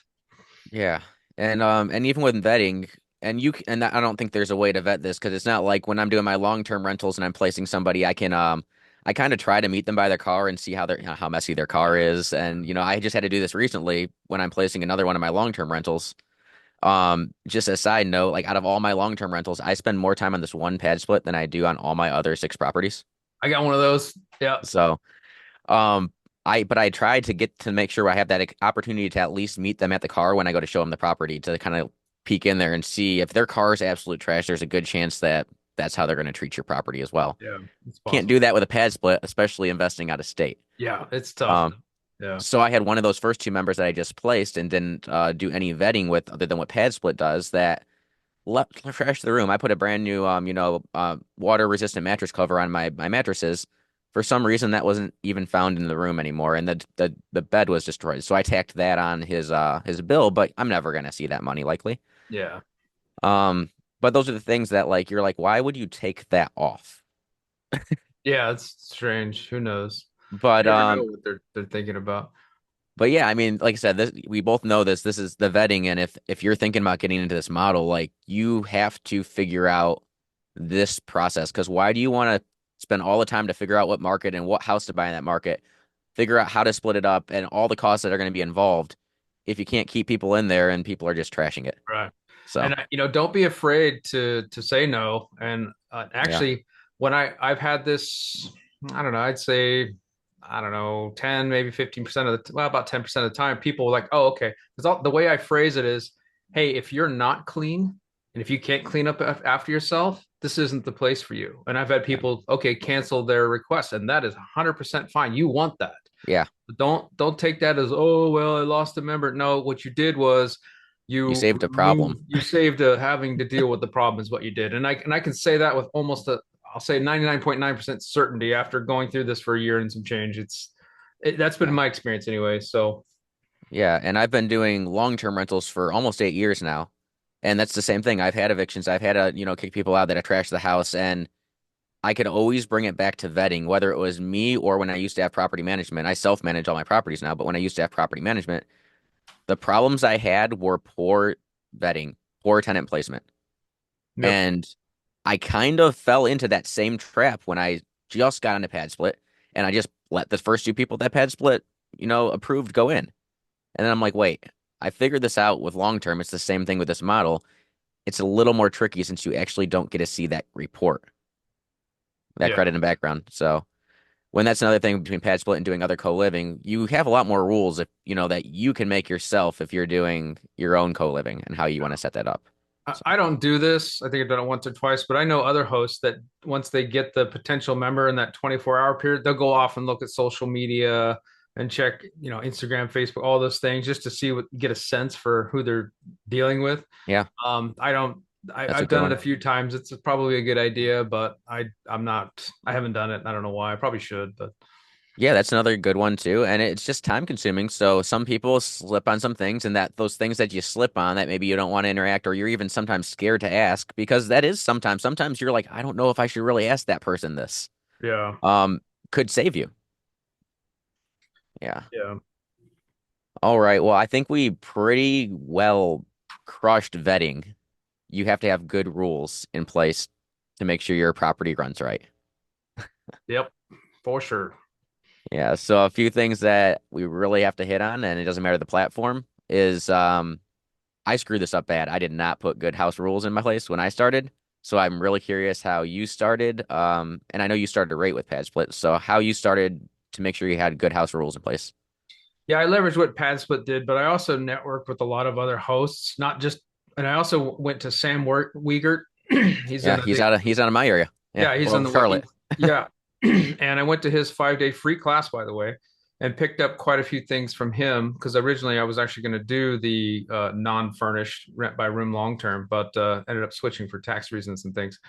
Yeah. And even with vetting, and I don't think there's a way to vet this because it's not like when I'm doing my long-term rentals and I'm placing somebody, I kind of try to meet them by their car and see how messy their car is. And I just had to do this recently when I'm placing another one of my long-term rentals. Just a side note, like out of all my long-term rentals, I spend more time on this one pad split than I do on all my other six properties. I got one of those. Yeah. So, um, but I tried to get to make sure I have that opportunity to at least meet them at the car when I go to show them the property to kind of peek in there and see if their car is absolute trash. There's a good chance that that's how they're going to treat your property as well. Yeah. It's Can't possible. do that with a pad split, especially investing out of state. Yeah. It's tough. Um, Yeah. so I had one of those first two members that I just placed and didn't do any vetting with other than what pad split does that left trash the room. I put a brand new water resistant mattress cover on my mattresses. For some reason that wasn't even found in the room anymore and the bed was destroyed. So I tacked that on his bill, but I'm never gonna see that money likely. Yeah. Um but those are the things that like you're like, why would you take that off? Yeah. It's strange. Who knows? But You never um know what they're thinking about. but yeah, I mean, like I said, this we both know this. This is the vetting, and if you're thinking about getting into this model, like you have to figure out this process because why do you want to spend all the time to figure out what market and what house to buy in that market, figure out how to split it up and all the costs that are going to be involved if you can't keep people in there and people are just trashing it. Right. So And don't be afraid to say no. And yeah, actually, when I've had this, I don't know, I'd say, I don't know, 10, maybe 15% of the, well, about 10% of the time, people are like, oh, okay. Because the way I phrase it is, hey, if you're not clean and if you can't clean up after yourself, this isn't the place for you. And I've had yeah, people, okay, cancel their request, and that is 100% fine. You want that. yeah. Don't take that as, oh, well, I lost a member. No, what you did was You you saved a problem. removed, you saved having to deal with the problem is what you did. And I can say that with almost I'll say 99.9% certainty after going through this for a year and some change. That's been Yeah. my experience anyway. So Yeah, and I've been doing long-term rentals for almost 8 years now. And that's the same thing. I've had evictions. I've had to, kick people out that have trashed the house. And I could always bring it back to vetting, whether it was me or when I used to have property management. I self-manage all my properties now, but when I used to have property management, the problems I had were poor vetting, poor tenant placement. yep. And I kind of fell into that same trap when I just got into pad split and I just let the first two people that pad split, approved go in. And then I'm like, wait, I figured this out with long term. It's the same thing with this model. It's a little more tricky since you actually don't get to see that report, that Yeah. credit and background. So when that's another thing between pad split and doing other co-living, you have a lot more rules if that you can make yourself if you're doing your own co-living and how you want to set that up. So I don't do this. I think I've done it once or twice, but I know other hosts that once they get the potential member in that 24-hour period, they'll go off and look at social media and check, Instagram, Facebook, all those things just to see get a sense for who they're dealing with. yeah, I don't, that's a I've good done it a one. few times. It's probably a good idea, but I haven't done it. I don't know why. I probably should, but Yeah, that's another good one too. And it's just time consuming. So some people slip on some things and that those things that you slip on that maybe you don't want to interact or you're even sometimes scared to ask because that is sometimes you're like, I don't know if I should really ask that person this. yeah, Um, could save you. Yeah. yeah, All right. Well, I think we pretty well crushed vetting. You have to have good rules in place to make sure your property runs right. yep, for sure. Yeah. So a few things that we really have to hit on, and it doesn't matter the platform, is I screwed this up bad. I did not put good house rules in my place when I started. So I'm really curious how you started. And I know you started right with pad split. So how you started to make sure you had good house rules in place. Yeah, I leveraged what PadSplit did, but I also networked with a lot of other hosts, not just, and I also went to Sam Wiegert. He's Yeah, in the, he's out of my area. Yeah. yeah, he's in Well, the, Charlotte. yeah. And I went to his 5-day free class, by the way, and picked up quite a few things from him because originally I was actually going to do the non-furnished rent by room long term, but ended up switching for tax reasons and things.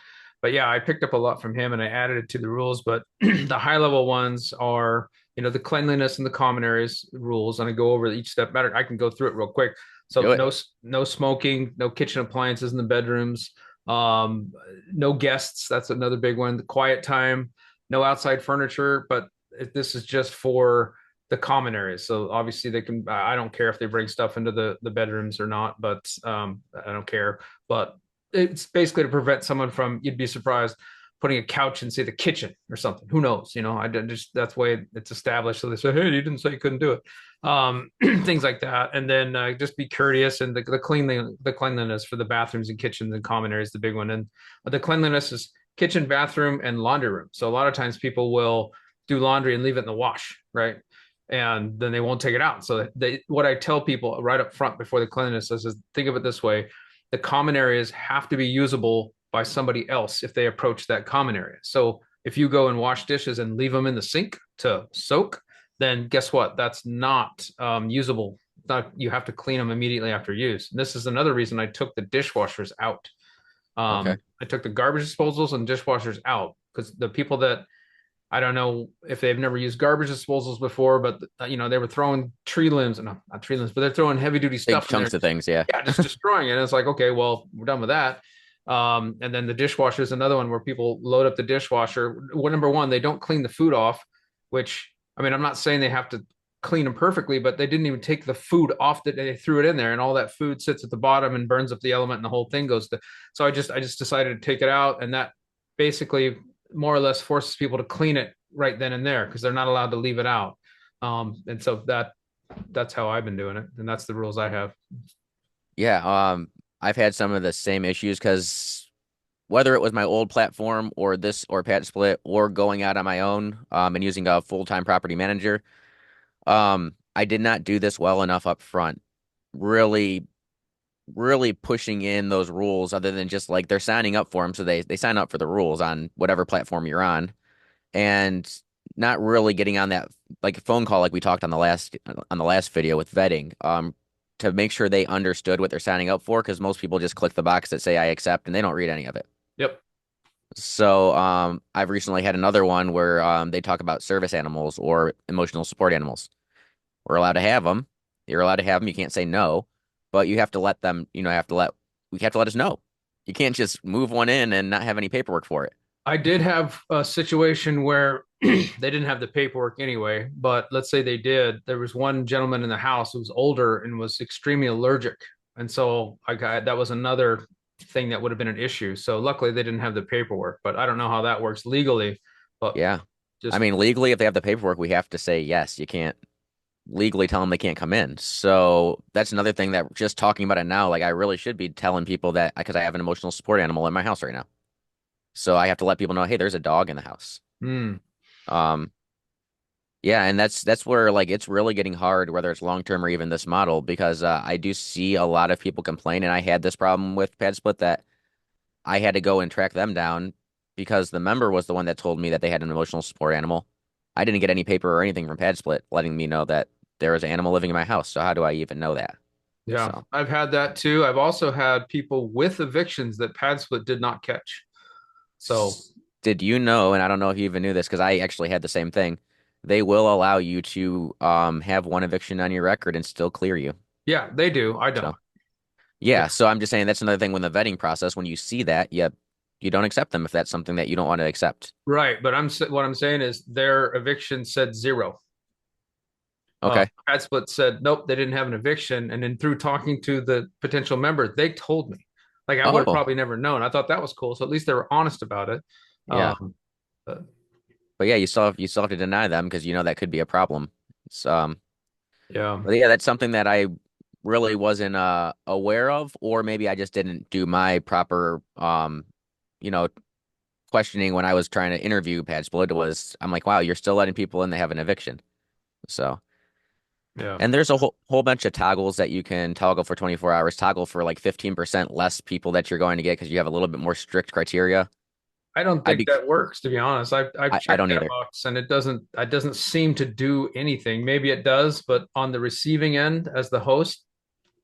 But yeah, I picked up a lot from him and I added it to the rules. But the high level ones are, the cleanliness and the common areas rules, and I go over each step better. I can go through it real quick. So Do it. no smoking, no kitchen appliances in the bedrooms, um, no guests. That's another big one. The quiet time, no outside furniture, but this is just for the common areas. So obviously they can. I don't care if they bring stuff into the bedrooms or not, but I don't care. But it's basically to prevent someone from. You'd be surprised putting a couch in, say, the kitchen or something. Who knows? I just that's the way it's established. So they say, hey, you didn't say you couldn't do it. Things like that, and then just be courteous, and the cleanliness for the bathrooms and kitchens and common areas, the big one, and the cleanliness is kitchen, bathroom, and laundry room. So a lot of times people will do laundry and leave it in the wash, right? And then they won't take it out. So what I tell people right up front before the cleanliness is think of it this way: the common areas have to be usable by somebody else if they approach that common area. So if you go and wash dishes and leave them in the sink to soak, then guess what? That's not usable. You have to clean them immediately after use. And this is another reason I took the dishwashers out. Okay. I took the garbage disposals and dishwashers out because the people that I don't know if they've never used garbage disposals before, but they were throwing tree limbs, no, not tree limbs, but they're throwing heavy duty Big stuff in there. chunks of things, yeah. Yeah, just destroying it. And it's like, okay, well, we're done with that. And then the dishwasher is another one where people load up the dishwasher. Well, number one, they don't clean the food off, which I mean, I'm not saying they have to clean them perfectly, but they didn't even take the food off that they threw it in there, and all that food sits at the bottom and burns up the element, and the whole thing goes to. So I just decided to take it out, and that basically more or less forces people to clean it right then and there because they're not allowed to leave it out. And so that's how I've been doing it, and that's the rules I have. Yeah, I've had some of the same issues because whether it was my old platform or this or Pat Split or going out on my own, and using a full-time property manager, I did not do this well enough up front. Really, really pushing in those rules other than just like they're signing up for them. So they sign up for the rules on whatever platform you're on and not really getting on that like phone call like we talked on the last video with vetting, to make sure they understood what they're signing up for because most people just click the box that say I accept and they don't read any of it. Yep. So I've recently had another one where they talk about service animals or emotional support animals. We're allowed to have them. You're allowed to have them. You can't say no, but you have to let them, we have to let us know. You can't just move one in and not have any paperwork for it. I did have a situation where they didn't have the paperwork anyway, but let's say they did. There was one gentleman in the house who was older and was extremely allergic. And so that was another thing that would have been an issue. So luckily they didn't have the paperwork, but I don't know how that works legally. But Yeah. I just mean, legally, if they have the paperwork, we have to say yes. You can't legally tell them they can't come in. So that's another thing that just talking about it now, like I really should be telling people that because I have an emotional support animal in my house right now. So I have to let people know, hey, there's a dog in the house. hmm. Um, yeah, and that's where like it's really getting hard, whether it's long term or even this model, because I do see a lot of people complain, and I had this problem with Pad Split that I had to go and track them down because the member was the one that told me that they had an emotional support animal. I didn't get any paper or anything from Pad Split letting me know that there was an animal living in my house. So how do I even know that? Yeah, So I've had that too. I've also had people with evictions that PadSplit did not catch. So did you know, and I don't know if you even knew this because I actually had the same thing. They will allow you to have one eviction on your record and still clear you. yeah, they do. I don't. So yeah, so I'm just saying that's another thing when the vetting process, when you see that, you don't accept them if that's something that you don't want to accept. Right, but what I'm saying is their eviction said zero. Okay. PadSplit said nope, they didn't have an eviction, and then through talking to the potential member, they told me. Like I would have Oh, probably never known. I thought that was cool. So at least they were honest about it. yeah. Um, but But yeah, you still have to deny them because you know that could be a problem. It's, yeah, but yeah, that's something that I really wasn't aware of, or maybe I just didn't do my proper you know, questioning when I was trying to interview Pad Split was I'm like, wow, you're still letting people in, they have an eviction. So yeah. and there's a whole bunch of toggles that you can toggle for 24 hours, toggle for like 15% less people that you're going to get because you have a little bit more strict criteria. I don't I'd think be that works, to be honest. I've I checked don't that either. box and it doesn't seem to do anything. Maybe it does, but on the receiving end as the host,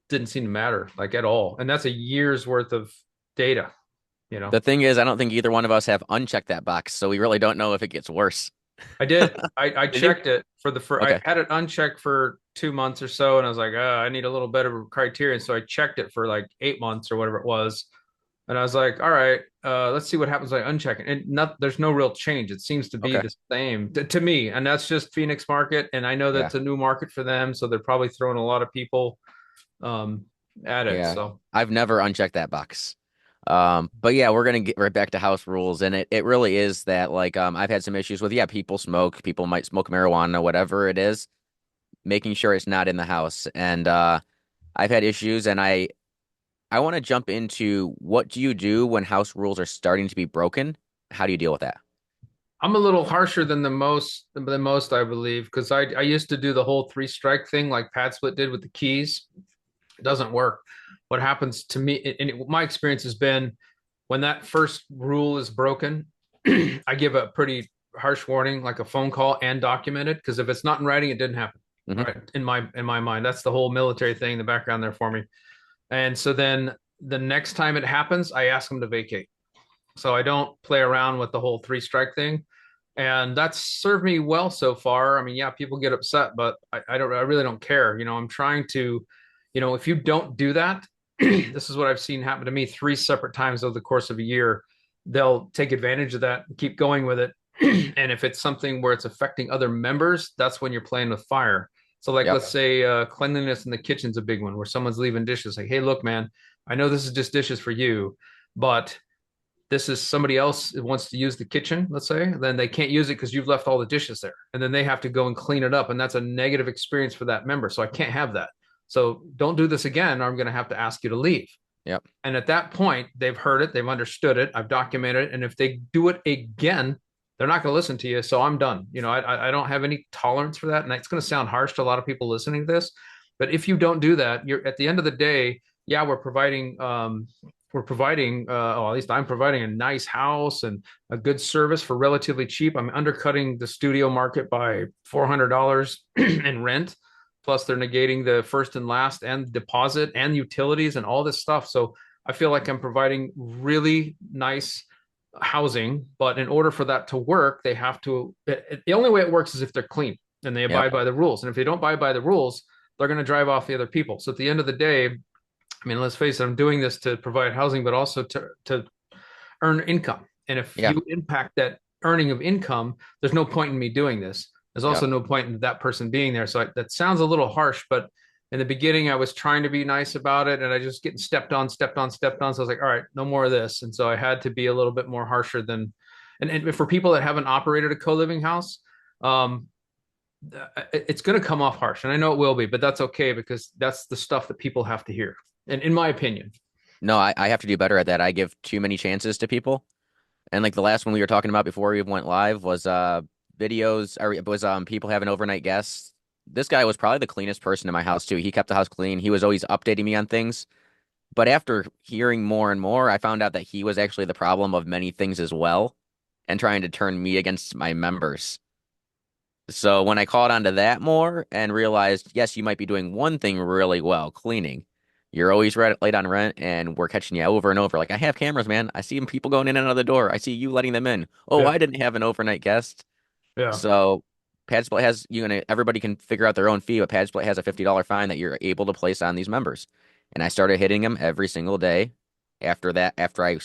didn't seem to matter like at all. And that's a year's worth of data, you know. The thing is, I don't think either one of us have unchecked that box, so we really don't know if it gets worse. I did. I Did you? checked it for I Okay. had it unchecked for 2 months or so, and I was like, I need a little better criteria. So I checked it for like 8 months or whatever it was. And I was like, all right. let's see what happens when I uncheck it. And not there's no real change. It seems to be Okay. the same to me. And that's just Phoenix market. And I know Yeah. that's a new market for them. So they're probably throwing a lot of people um at it. Yeah. So I've never unchecked that box. But yeah, we're gonna get right back to house rules, and it really is that like I've had some issues with, yeah, people smoke, people might smoke marijuana, whatever it is, making sure it's not in the house. And I've had issues, and I want to jump into what do you do when house rules are starting to be broken? How do you deal with that? I'm a little harsher than the most I believe, because I used to do the whole three strike thing like Pad Split did with the keys. It doesn't work. What happens to me, and my experience has been when that first rule is broken, I give a pretty harsh warning, like a phone call and document it, because if it's not in writing, it didn't happen. Hmm. Right. In my mind. That's the whole military thing in the background there for me. And so then the next time it happens, I ask them to vacate. So I don't play around with the whole three strike thing. And that's served me well so far. I mean, yeah, people get upset, but I really don't care. I'm trying to, if you don't do that, this is what I've seen happen to me three separate times over the course of a year. They'll take advantage of that, keep going with it. And if it's something where it's affecting other members, that's when you're playing with fire. So, like, Yep. let's say cleanliness in the kitchen's a big one where someone's leaving dishes. Like, hey, look, man, I know this is just dishes for you, but this is somebody else who wants to use the kitchen, let's say, then they can't use it because you've left all the dishes there. And then they have to go and clean it up. And that's a negative experience for that member. So I can't have that. So don't do this again, or I'm going to have to ask you to leave. Yep. And at that point, they've heard it, they've understood it, I've documented it. And if they do it again, they're not going to listen to you. So I'm done. I don't have any tolerance for that. And it's going to sound harsh to a lot of people listening to this. But if you don't do that, you're at the end of the day, yeah, we're providing at least I'm providing a nice house and a good service for relatively cheap. I'm undercutting the studio market by $400 in rent, plus they're negating the first and last and deposit and utilities and all this stuff. So I feel like I'm providing really nice housing, but in order for that to work, they have to the only way it works is if they're clean and they Yep. abide by the rules. And if they don't abide by the rules, they're going to drive off the other people. So at the end of the day, I mean, let's face it, I'm doing this to provide housing, but also to earn income. And if Yeah. you impact that earning of income, there's no point in me doing this. There's also Yep. no point in that person being there. So that sounds a little harsh, but in the beginning, I was trying to be nice about it, and I just getting stepped on, stepped on, stepped on. So I was like, all right, no more of this. And so I had to be a little bit more harsher than. And for people that haven't operated a co-living house, um, it's going to come off harsh, and I know it will be, but that's okay because that's the stuff that people have to hear. And in my opinion, No, I have to do better at that. I give too many chances to people. And like the last one we were talking about before we went live was videos or it was people having overnight guests. This guy was probably the cleanest person in my house too. He kept the house clean. He was always updating me on things. But after hearing more and more, I found out that he was actually the problem of many things as well and trying to turn me against my members. So when I caught onto that more and realized, yes, you might be doing one thing really well, cleaning. You're always late on rent, and we're catching you over and over. Like I have cameras, man. I see people going in and out of the door. I see you letting them in. Oh, yeah, I didn't have an overnight guest. yeah, So PadSplit has you gonna everybody can figure out their own fee, but PadSplit has a $50 fine that you're able to place on these members. And I started hitting them every single day after that, after I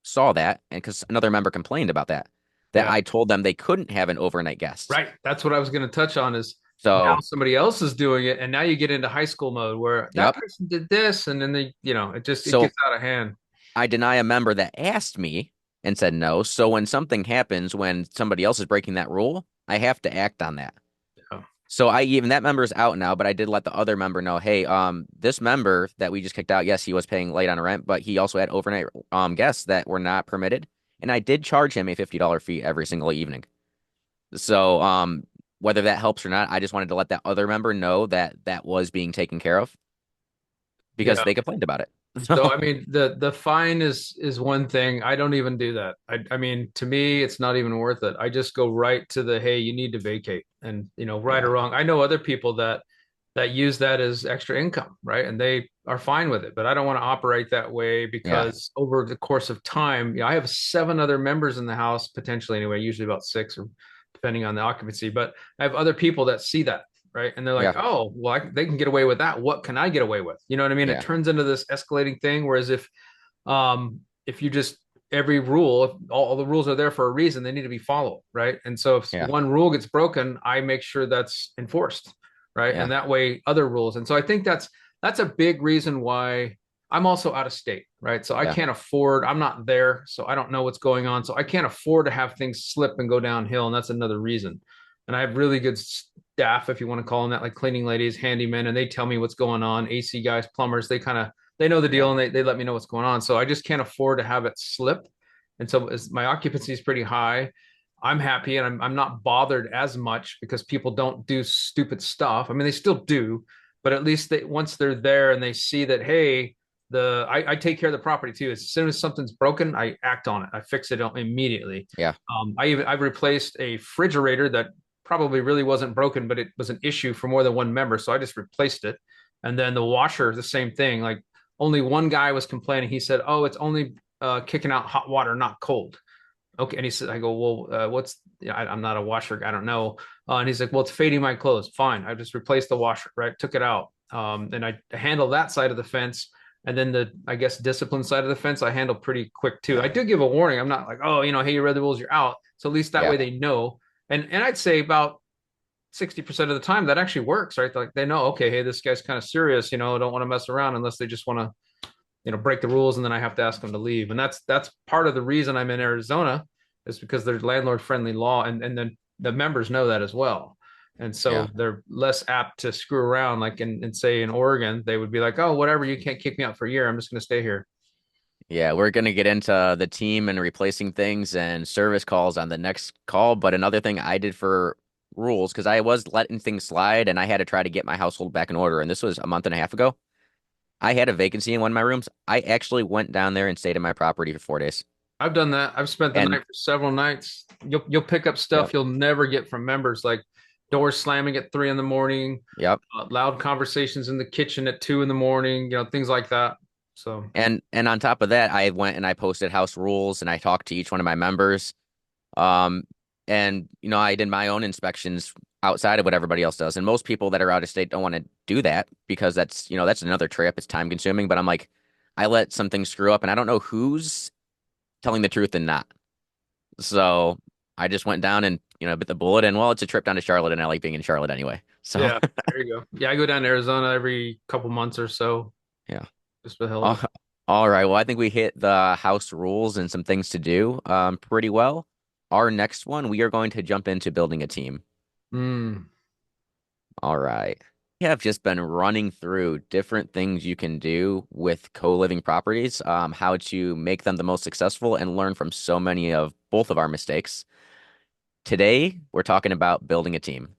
saw that, and because another member complained about that, that yeah. I told them they couldn't have an overnight guest. Right. That's what I was going to touch on is now So, somebody else is doing it. And now you get into high school mode where that yep. person did this. And then it So gets out of hand. I deny a member that asked me and said no. So when something happens, when somebody else is breaking that rule, I have to act on that. Yeah. So I even that member is out now, but I did let the other member know, hey, this member that we just kicked out, yes, he was paying late on rent, but he also had overnight guests that were not permitted, and I did charge him a $50 fee every single evening. So whether that helps or not, I just wanted to let that other member know that that was being taken care of because Yeah. they complained about it. So So I mean the fine is one thing. I don't even do that. I mean to me it's not even worth it. I just go right to the hey, you need to vacate. And right or yeah, wrong. I know other people that use that as extra income, right? And they are fine with it. But I don't want to operate that way yeah, because over the course of time, I have seven other members in the house, potentially anyway, usually about six or depending on the occupancy. But I have other people that see that, right? And they're like, yeah, oh, well, they can get away with that. What can I get away with? You know what I mean? It yeah, turns into this escalating thing. Whereas if you just every rule, if all the rules are there for a reason, they need to be followed, right? And so if Yeah. one rule gets broken, I make sure that's enforced, right? Yeah. And that way other rules. And so I think that's a big reason why I'm also out of state, right? So I Yeah. can't afford, I'm not there, so I don't know what's going on. So I can't afford to have things slip and go downhill. And that's another reason. And I have really good staff, if you want to call them that, like cleaning ladies, handymen, and they tell me what's going on. AC guys, plumbers, they know the Yeah. deal and they let me know what's going on. So I just can't afford to have it slip. And so as my occupancy is pretty high, I'm happy and I'm not bothered as much because people don't do stupid stuff. I mean, they still do, but at least once they're there and they see that, hey, I take care of the property too. As soon as something's broken, I act on it. I fix it immediately. Yeah. I've replaced a refrigerator that probably really wasn't broken, but it was an issue for more than one member. So I just replaced it. And then the washer, the same thing. Like only one guy was complaining. He said, "Oh, it's only kicking out hot water, not cold." Okay. And he said, I go, "Well, what's, I'm not a washer. I don't know." And he's like, "Well, it's fading my clothes." Fine. I just replaced the washer, right? Took it out. And I handle that side of the fence. And then I guess, discipline side of the fence, I handle pretty quick too. I do give a warning. I'm not like, "Oh, hey, you read the rules, you're out." So at least that Yeah. way they know. And I'd say about 60% of the time that actually works, right? Like they know, okay, hey, this guy's kind of serious, don't want to mess around unless they just want to, break the rules, and then I have to ask them to leave. And that's part of the reason I'm in Arizona, is because there's landlord friendly law, and then the members know that as well. And Yeah. so they're less apt to screw around. Like say in Oregon, they would be like, "Oh, whatever, you can't kick me out for a year. I'm just going to stay here." Yeah, we're going to get into the team and replacing things and service calls on the next call. But another thing I did for rules, because I was letting things slide and I had to try to get my household back in order. And this was a month and a half ago. I had a vacancy in one of my rooms. I actually went down there and stayed in my property for 4 days. I've done that. I've spent the And night for several nights. You'll pick up stuff yep, you'll never get from members, like doors slamming at 3 in the morning, yep. loud conversations in the kitchen at 2 in the morning, things like that. So And on top of that, I went and I posted house rules and I talked to each one of my members. Um, and I did my own inspections outside of what everybody else does. And most people that are out of state don't want to do that because that's another trip. It's time consuming. But I'm like, I let some things screw up and I don't know who's telling the truth and not. So I just went down and, bit the bullet and well, it's a trip down to Charlotte and I like being in Charlotte anyway. So yeah, there you go. Yeah, I go down to Arizona every couple months or so, yeah. just for the hell of All, it. all right. Well, I think we hit the house rules and some things to do pretty well. Our next one, we are going to jump into building a team. Mm. All right. We have just been running through different things you can do with co-living properties, how to make them the most successful and learn from so many of both of our mistakes. Today, we're talking about building a team.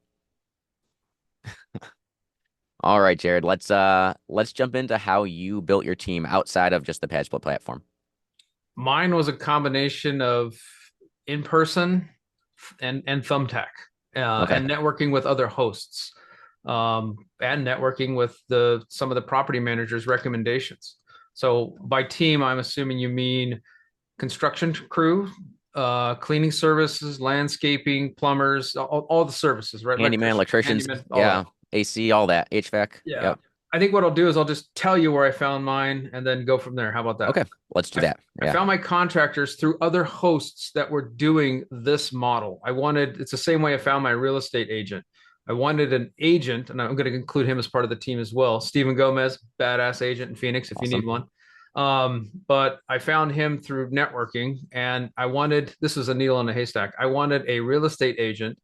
All right, Jared, let's jump into how you built your team outside of just the Pad Split platform. Mine was a combination of in person and Thumbtack, Okay. and networking with other hosts, and networking with some of the property managers' recommendations. So by team, I'm assuming you mean construction crew, cleaning services, landscaping, plumbers, all the services, right? Handyman, Electrician, electricians, handyman, all that. yeah, AC, all that, HVAC. Yeah. Yep. I think what I'll do is I'll just tell you where I found mine and then go from there. How about that? Okay, let's do I, that. I Yeah. found my contractors through other hosts that were doing this model. It's the same way I found my real estate agent. I wanted an agent, and I'm going to include him as part of the team as well. Stephen Gomez, badass agent in Phoenix, if you need Awesome. one. But I found him through networking, and this was a needle in a haystack. I wanted a real estate agent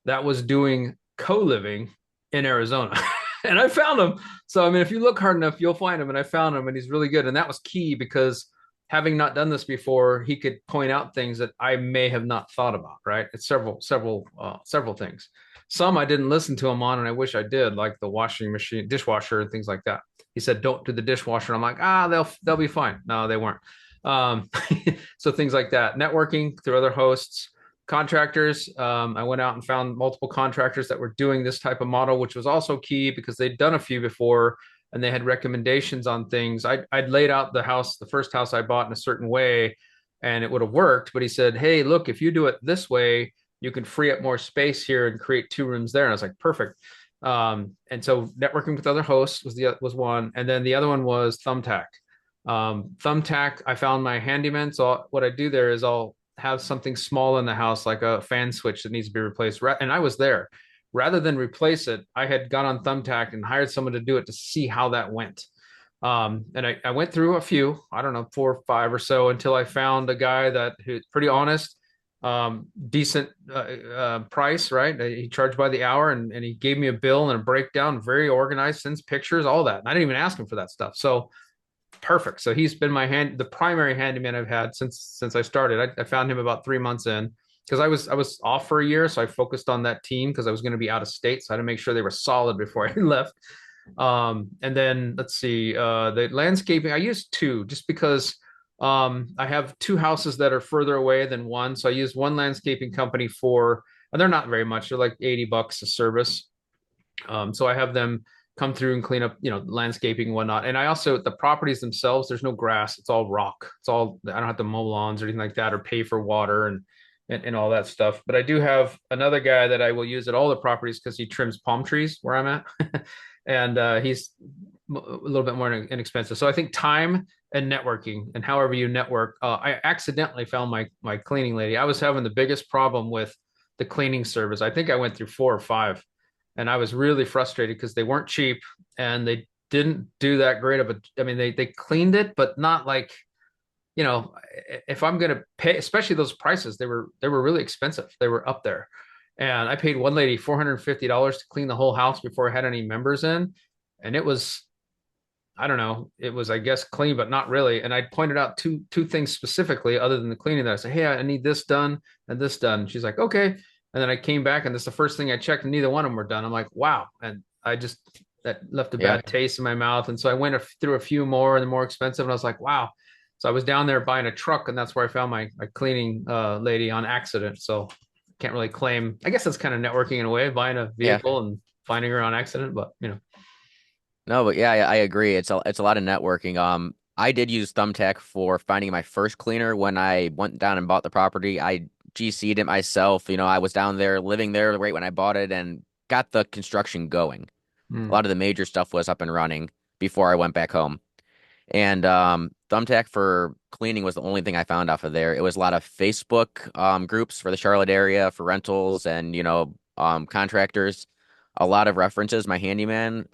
that was doing co-living in Arizona. And I found him. So, I mean, if you look hard enough, you'll find him. And I found him, and he's really good. And that was key because having not done this before, he could point out things that I may have not thought about. Right? It's several things. Some I didn't listen to him on, and I wish I did, like the washing machine, dishwasher, and things like that. He said, "Don't do the dishwasher." I'm like, they'll be fine. No, they weren't. Um, so things like that. Networking through other hosts, contractors. I went out and found multiple contractors that were doing this type of model, which was also key because they'd done a few before and they had recommendations on things. I'd laid out the first house I bought in a certain way, and it would have worked. But he said, "Hey, look, if you do it this way, you can free up more space here and create 2 rooms there." And I was like, "Perfect." And so networking with other hosts was one, and then the other one was Thumbtack. Thumbtack, I found my handyman. So what I do there is I'll have something small in the house, like a fan switch that needs to be replaced. And I was there. Rather than replace it, I had gone on Thumbtack and hired someone to do it to see how that went. And I went through a few, I don't know, 4 or 5 or so, until I found a guy that who's pretty honest, decent price, right? He charged by the hour, and he gave me a bill and a breakdown, very organized, sends pictures, all that. And I didn't even ask him for that stuff. So perfect. So he's been the primary handyman I've had since I started. I found him about 3 months in because I was off for a year, so I focused on that team because I was going to be out of state, so I had to make sure they were solid before I left. And then let's see, the landscaping I used two just because I have two houses that are further away than one, so I used one landscaping company for, and they're not very much. They're like $80 a service. So I have them come through and clean up, landscaping and whatnot. And I also, the properties themselves, there's no grass. It's all rock. I don't have to mow lawns or anything like that or pay for water and all that stuff. But I do have another guy that I will use at all the properties because he trims palm trees where I'm at. And he's a little bit more inexpensive. So I think time and networking, and however you network. I accidentally found my cleaning lady. I was having the biggest problem with the cleaning service. I think I went through 4 or 5, and I was really frustrated because they weren't cheap and they didn't do that great of a. I mean, they cleaned it, but not like, if I'm gonna pay, especially those prices, they were really expensive. They were up there, and I paid one lady $450 to clean the whole house before I had any members in, and it was, I don't know, it was, I guess, clean, but not really. And I pointed out two things specifically, other than the cleaning, that I said, hey, I need this done and this done. And she's like, okay. And then I came back, and this is the first thing I checked, and neither one of them were done. I'm like, wow. And that left a Yeah. bad taste in my mouth. And so I went through a few more and the more expensive, and I was like, wow. So I was down there buying a truck, and that's where I found my cleaning lady on accident. So can't really claim. I guess that's kind of networking in a way, buying a Yeah. vehicle and finding her on accident. But No, but yeah, I agree. It's a lot of networking. I did use Thumbtack for finding my first cleaner when I went down and bought the property. I GC'd it myself. I was down there living there right when I bought it and got the construction going. A mm, lot of the major stuff was up and running before I went back home. And Thumbtack for cleaning was the only thing I found off of there. It was a lot of Facebook groups for the Charlotte area for rentals and contractors. A lot of references. My handyman,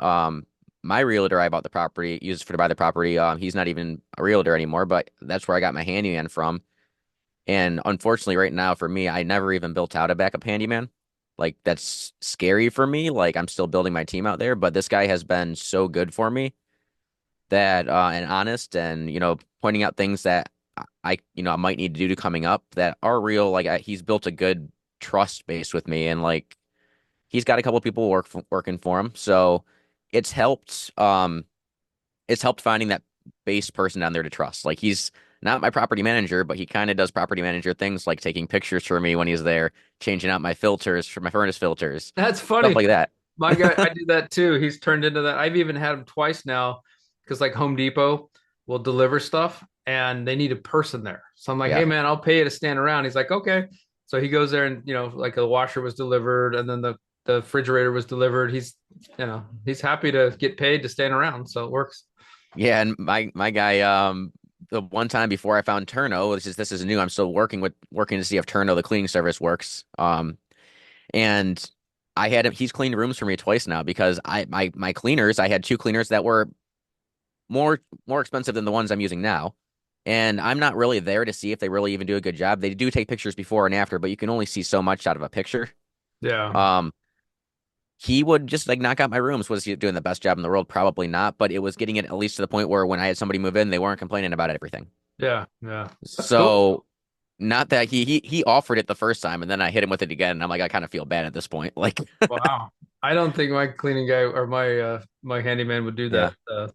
my realtor, I bought the property, used for to buy the property. He's not even a realtor anymore, but that's where I got my handyman from. And unfortunately, right now for me, I never even built out a backup handyman. Like that's scary for me. Like I'm still building my team out there, but this guy has been so good for me that and honest and pointing out things that I might need to do to coming up that are real. Like he's built a good trust base with me, and like he's got a couple people working for him, so it's helped. It's helped finding that base person down there to trust. Like he's not my property manager, but he kind of does property manager things like taking pictures for me when he's there, changing out my filters for my furnace filters, that's stuff funny. like that. My guy, I do that too. He's turned into that. I've even had him twice now because like Home Depot will deliver stuff and they need a person there. So I'm like, hey Yeah. man, I'll pay you to stand around. He's like, okay. So he goes there and like a washer was delivered and then the refrigerator was delivered. He's happy to get paid to stand around. So it works. Yeah, and my guy, the one time before I found Turno, this is new. I'm still working to see if Turno, the cleaning service, works. And I had him. He's cleaned rooms for me twice now because my cleaners. I had two cleaners that were more expensive than the ones I'm using now, and I'm not really there to see if they really even do a good job. They do take pictures before and after, but you can only see so much out of a picture. Yeah. Um, he would just like knock out my rooms. Was he doing the best job in the world? Probably not, but it was getting it at least to the point where when I had somebody move in, they weren't complaining about everything. Yeah. Yeah. That's cool. So not that he offered it the first time, and then I hit him with it again, and I'm like, I kind of feel bad at this point. Like, Wow. I don't think my cleaning guy or my handyman would do yeah. that.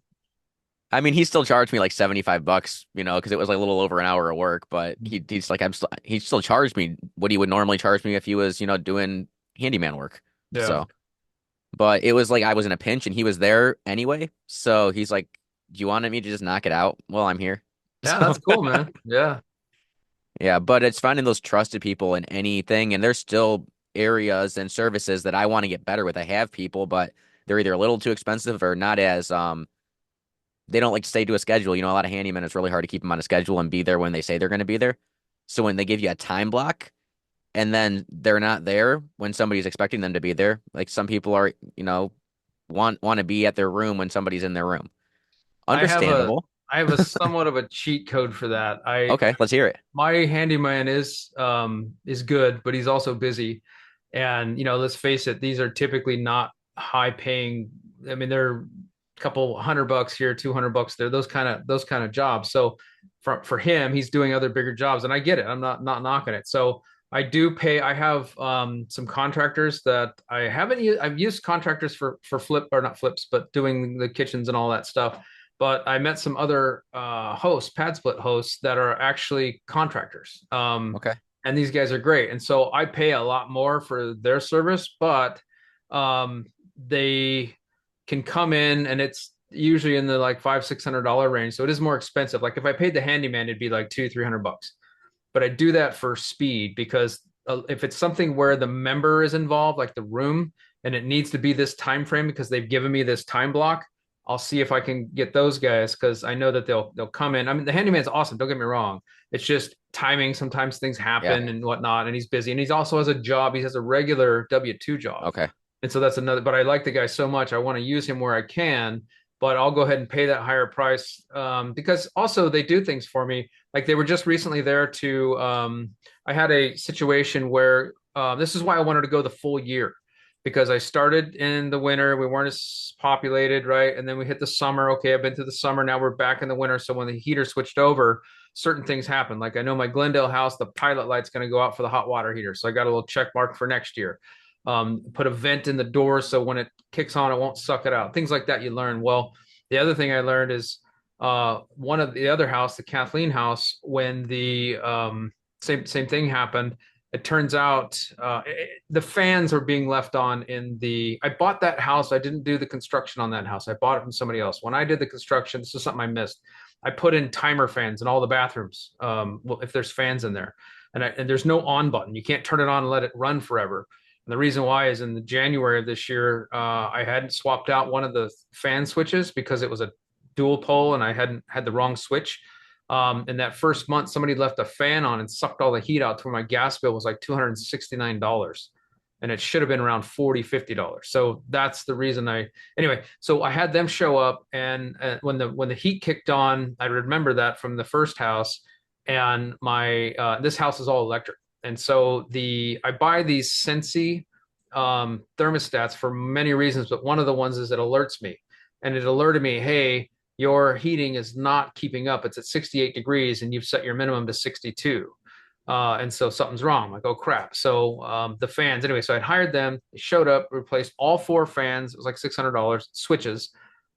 I mean, he still charged me like $75, because it was like a little over an hour of work, but he's like, he still charged me what he would normally charge me if he was, doing handyman work. Yeah. So, but it was like I was in a pinch and he was there anyway. So he's like, do you want me to just knock it out while I'm here? Yeah, So, that's cool, man. Yeah. yeah, but it's finding those trusted people in anything. And there's still areas and services that I want to get better with. I have people, but they're either a little too expensive or not as, they don't like to stay to a schedule. You know, a lot of handymen, it's really hard to keep them on a schedule and be there when they say they're going to be there. So when they give you a time block and then they're not there when somebody's expecting them to be there, like some people are, want to be at their room when somebody's in their room. I have a Understandable. I have a somewhat of a cheat code for that. I Okay, let's hear it. My handyman is good, but he's also busy. And let's face it, these are typically not high paying. I mean, they're a couple $100 here, $200 there, those kind of jobs. So for him, he's doing other bigger jobs, and I get it. I'm not knocking it. So I do pay. I have some contractors that I haven't used. I've used contractors for flip or not flips, but doing the kitchens and all that stuff. But I met some other hosts, pad split hosts that are actually contractors. Okay. And these guys are great. And so I pay a lot more for their service, but they can come in and it's usually in the like $500-$600 range. So it is more expensive. Like if I paid the handyman, it'd be like $200-$300. But I do that for speed because if it's something where the member is involved, like the room, and it needs to be this time frame because they've given me this time block, I'll see if I can get those guys because I know that they'll come in. I mean, the handyman's awesome. Don't get me wrong. It's just timing. Sometimes things Yeah. happen and whatnot, and he's busy. And he's also has a job. He has a regular W-2 job, Okay. and so that's another. But I like the guy so much. I want to use him where I can. But I'll go ahead and pay that higher price because also they do things for me. Like they were just recently there to. I had a situation where this is why I wanted to go the full year because I started in the winter. We weren't as populated, right? And then we hit the summer. Okay, I've been through the summer. Now we're back in the winter. So when the heater switched over, certain things happened. Like I know my Glendale house, the pilot light's going to go out for the hot water heater. So I got a little check mark for next year. Put a vent in the door so when it kicks on, it won't suck it out. Things like that you learn. Well, the other thing I learned is one of the other house, the Kathleen house, when the same thing happened, it turns out the fans are being left on in the. I bought that house. I didn't do the construction on that house. I bought it from somebody else. When I did the construction, this is something I missed. I put in timer fans in all the bathrooms. Well, if there's fans in there, and there's no on button, you can't turn it on and let it run forever. And the reason why is in the January of this year, I hadn't swapped out one of the fan switches because it was a dual pole and I hadn't had the wrong switch. In that first month, somebody left a fan on and sucked all the heat out to where my gas bill was like $269. And it should have been around $40-$50. So that's the reason anyway, so I had them show up and when the heat kicked on, I remember that from the first house and this house is all electric. And so I buy these Sensi thermostats for many reasons, but one of the ones is it alerts me. And it alerted me, hey, your heating is not keeping up. It's at 68 degrees and you've set your minimum to 62. And so something's wrong. I'm like, oh crap. So the fans, anyway, so I'd hired them, they showed up, replaced all 4 fans. It was like $600 switches.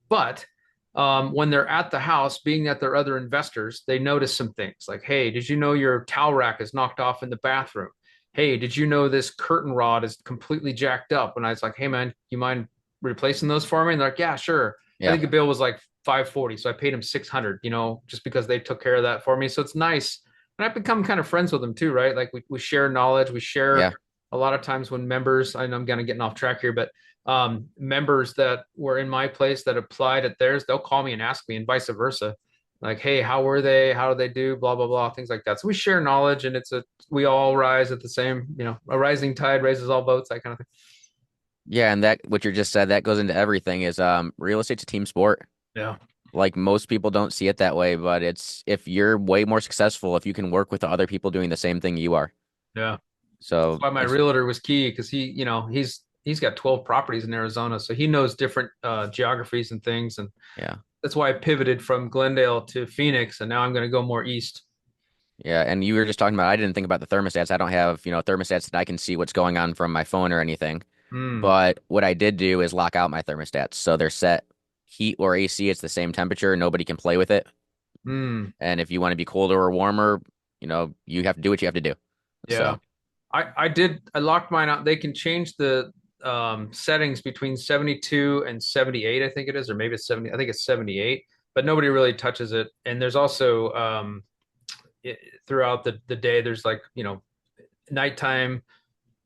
But when they're at the house, being that they're other investors, they notice some things like, hey, did you know your towel rack is knocked off in the bathroom? Hey, did you know this curtain rod is completely jacked up? And I was like, hey man, you mind replacing those for me? And they're like, yeah, sure. I Yeah. think the bill was like 540, so I paid him 600, just because they took care of that for me. So it's nice. And I've become kind of friends with them too, right? Like we share knowledge, we share Yeah. a lot of times when members, I know I'm kind of getting off track here, but members that were in my place that applied at theirs, they'll call me and ask me, and vice versa. Like, hey, how were they? How did they do? Blah, blah, blah, things like that. So we share knowledge and we all rise at the same, a rising tide raises all boats, that kind of thing. Yeah, and that what you just said, that goes into everything is real estate's a team sport. Yeah. Like most people don't see it that way, but it's if you're way more successful if you can work with the other people doing the same thing you are. Yeah. That's So why my it's realtor was key because he's got 12 properties in Arizona. So he knows different geographies and things. And yeah. that's why I pivoted from Glendale to Phoenix. And now I'm going to go more east. Yeah, and you were just talking about I didn't think about the thermostats. I don't have, thermostats that I can see what's going on from my phone or anything. Hmm. But what I did do is lock out my thermostats. So they're set heat or AC, it's the same temperature. Nobody can play with it. Hmm. And if you want to be colder or warmer, you have to do what you have to do. Yeah. So, I locked mine out. They can change the settings between 72 and 78, I think it is, or maybe it's 70. I think it's 78, but nobody really touches it. And there's also throughout the day, there's like, nighttime,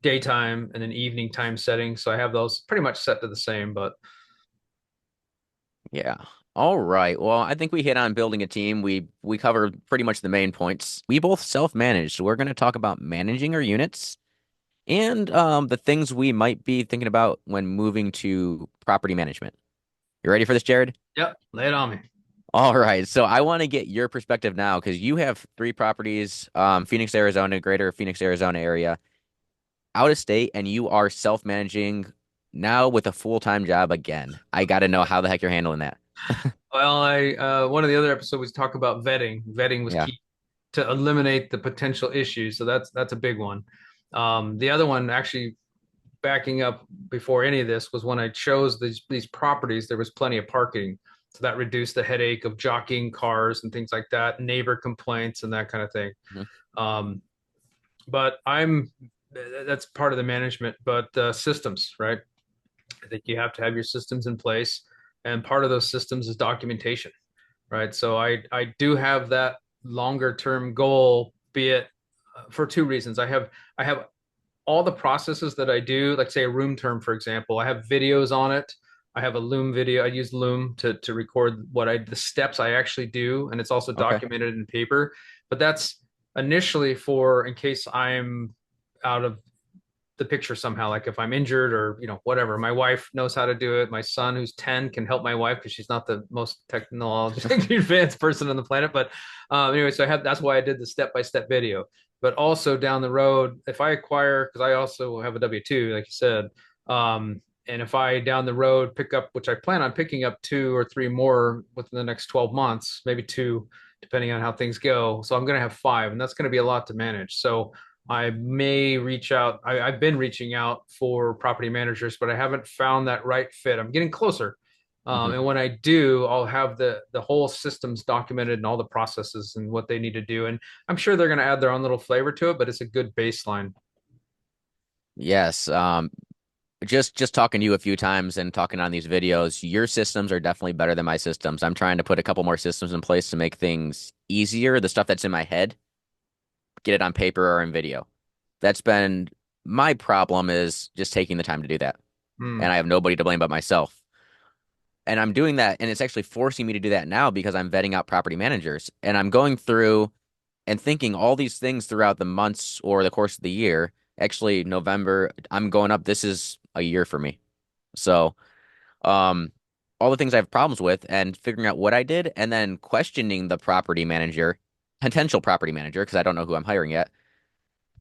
daytime, and then evening time settings. So I have those pretty much set to the same, but yeah. All right. Well, I think we hit on building a team. We covered pretty much the main points. We both self-manage, so we're going to talk about managing our units and the things we might be thinking about when moving to property management. You ready for this, Jared? Yep, lay it on me. All right. So I want to get your perspective now because you have three properties, Phoenix, Arizona, greater Phoenix, Arizona area, out of state, and you are self-managing now with a full-time job again. I got to know how the heck you're handling that. Well, I one of the other episodes was talk about vetting. Vetting was Yeah. key to eliminate the potential issues, so that's a big one. The other one, actually, backing up before any of this, was when I chose these properties. There was plenty of parking, so that reduced the headache of jockeying cars and things like that, neighbor complaints and that kind of thing. Mhm. Um, but I'm that's part of the management, but systems, right? I think you have to have your systems in place, and part of those systems is documentation, right? So I do have that longer term goal, be it for two reasons. I have all the processes that I do, like say a room term, for example. I have videos on it. I have a Loom video. I use Loom to record the steps I actually do, and it's also Okay. documented in paper. But that's initially for in case I'm out of the picture somehow, like if I'm injured or whatever. My wife knows how to do it. My son, who's 10, can help my wife because she's not the most technologically advanced person on the planet. But anyway, so that's why I did the step-by-step video. But also down the road, if I acquire, because I also have a W-2, like you said, and if I down the road pick up, which I plan on picking up two or three more within the next 12 months, maybe two, depending on how things go. So I'm going to have five, and that's going to be a lot to manage. So I may reach out. I've been reaching out for property managers, but I haven't found that right fit. I'm getting closer. Mhm. And when I do, I'll have the whole systems documented and all the processes and what they need to do. And I'm sure they're going to add their own little flavor to it, but it's a good baseline. Yes. Just talking to you a few times and talking on these videos, your systems are definitely better than my systems. I'm trying to put a couple more systems in place to make things easier. The stuff that's in my head, get it on paper or in video. That's been my problem is just taking the time to do that. Hmm. And I have nobody to blame but myself. And I'm doing that, and it's actually forcing me to do that now because I'm vetting out property managers. And I'm going through and thinking all these things throughout the months or the course of the year. Actually, November, I'm going up. This is a year for me. So, um, all the things I have problems with and figuring out what I did and then questioning the property manager, potential property manager, because I don't know who I'm hiring yet,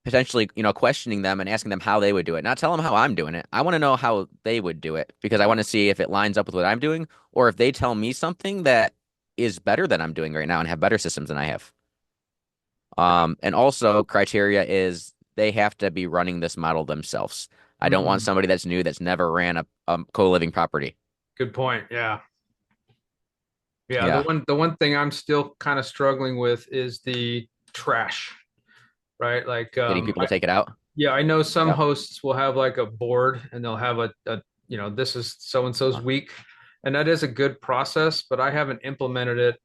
potentially, questioning them and asking them how they would do it. Not tell them how I'm doing it. I want to know how they would do it because I want to see if it lines up with what I'm doing or if they tell me something that is better than I'm doing right now and have better systems than I have. And also criteria is they have to be running this model themselves. I don't want Hmm. somebody that's new that's never ran a co-living property. Good point. Yeah. Yeah. The Yeah. one thing I'm still kind of struggling with is the trash, right? Like Getting people to take it out. yeah, I know some Yeah. hosts will have like a board and they'll have this is so and so's week. And that is a good process, but I haven't implemented it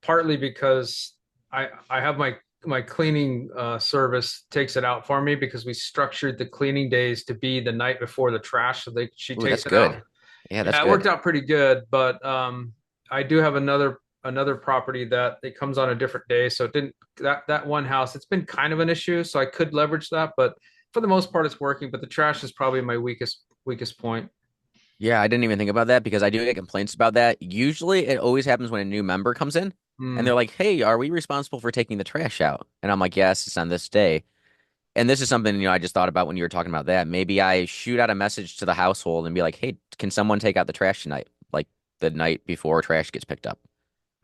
partly because I have my cleaning service takes it out for me because we structured the cleaning days to be the night before the trash, so she Ooh, that's takes it out. good. Yeah, that's Yeah, it worked good. out pretty good, but I do have another property that it comes on a different day, so it didn't that one house. It's been kind of an issue, so I could leverage that, but for the most part, it's working. But the trash is probably my weakest point. Yeah, I didn't even think about that because I do get complaints about that. Usually it always happens when a new member comes in and Hmm. they're like, "Hey, are we responsible for taking the trash out?" And I'm like, "Yes, it's on this day." And this is something, I just thought about when you were talking about that. Maybe I shoot out a message to the household and be like, "Hey, can someone take out the trash tonight?" Like the night before trash gets picked up.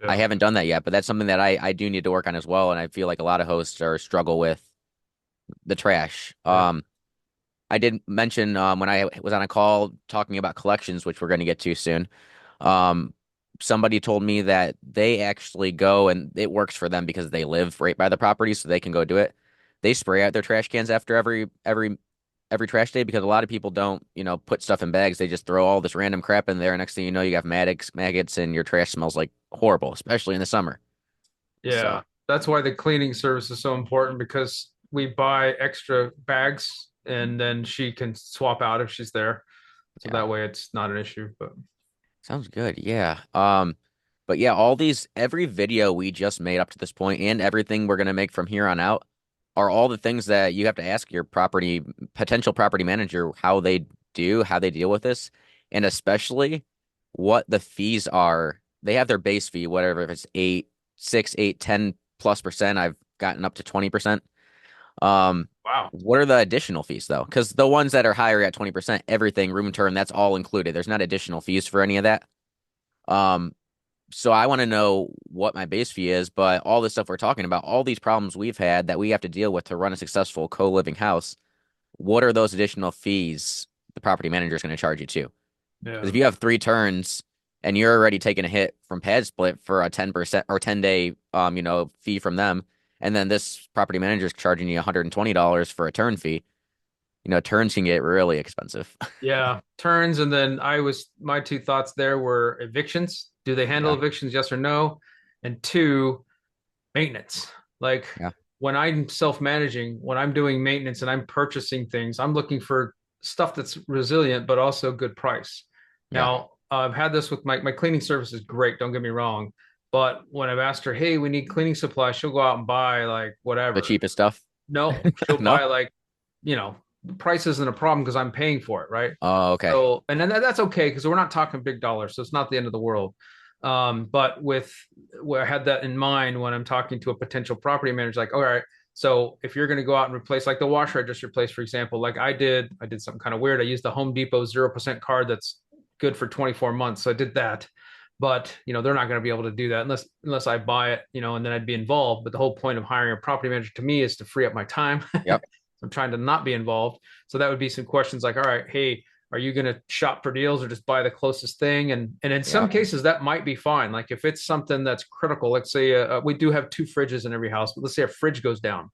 I Yeah. haven't done that yet, but that's something that I do need to work on as well. And I feel like a lot of hosts are struggle with the trash. Yeah. I did mention when I was on a call talking about collections, which we're going to get to soon. Um, somebody told me that they actually go and it works for them because they live right by the property, so they can go do it. They spray out their trash cans after every trash day because a lot of people don't, put stuff in bags. They just throw all this random crap in there. Next thing you know, you have maggots, and your trash smells like horrible, especially in the summer. Yeah. So That's why the cleaning service is so important because we buy extra bags and then she can swap out if she's there. So yeah. that way it's not an issue. But Sounds good. Yeah. But yeah, every video we just made up to this point and everything we're gonna make from here on out are all the things that you have to ask your potential property manager how they deal with this, and especially what the fees are. They have their base fee, whatever, if it's 6, 8, 10+%. I've gotten up to 20%. Um, Wow. what are the additional fees though? Because the ones that are higher at 20%, everything, room and turn, that's all included. There's not additional fees for any of that. Um, so I want to know what my base fee is, but all this stuff we're talking about, all these problems we've had that we have to deal with to run a successful co-living house, what are those additional fees the property manager is going to charge you to? Because Yeah. if you have 3 turns and you're already taking a hit from pad split for a 10% or 10-day fee from them, and then this property manager is charging you $120 for a turn fee, turns can get really expensive. Yeah, turns, and then my two thoughts there were evictions. Do they handle Yeah, evictions, yes or no? And two, maintenance. Like yeah, when I'm self-managing, when I'm doing maintenance and I'm purchasing things, I'm looking for stuff that's resilient but also good price. yeah. Now, I've had this with my cleaning service is great, don't get me wrong. But when I've asked her, hey, we need cleaning supplies, she'll go out and buy like The whatever. cheapest stuff. No, she'll No? buy like, the price isn't a problem because I'm paying for it, right? Oh, okay. So, and then that's okay because we're not talking big dollars, so it's not the end of the world. But with where I had that in mind when I'm talking to a potential property manager, like, all right, so if you're going to go out and replace, like the washer I just replaced, for example, like I did something kind of weird. I used the Home Depot 0% card that's good for 24 months. So I did that. But they're not going to be able to do that unless I buy it, and then I'd be involved. But the whole point of hiring a property manager to me is to free up my time. Yep, I'm trying to not be involved. So that would be some questions like, all right, hey, are you going to shop for deals or just buy the closest thing? And in some yep, cases that might be fine. Like if it's something that's critical, let's say we do have two fridges in every house, but let's say a fridge goes down.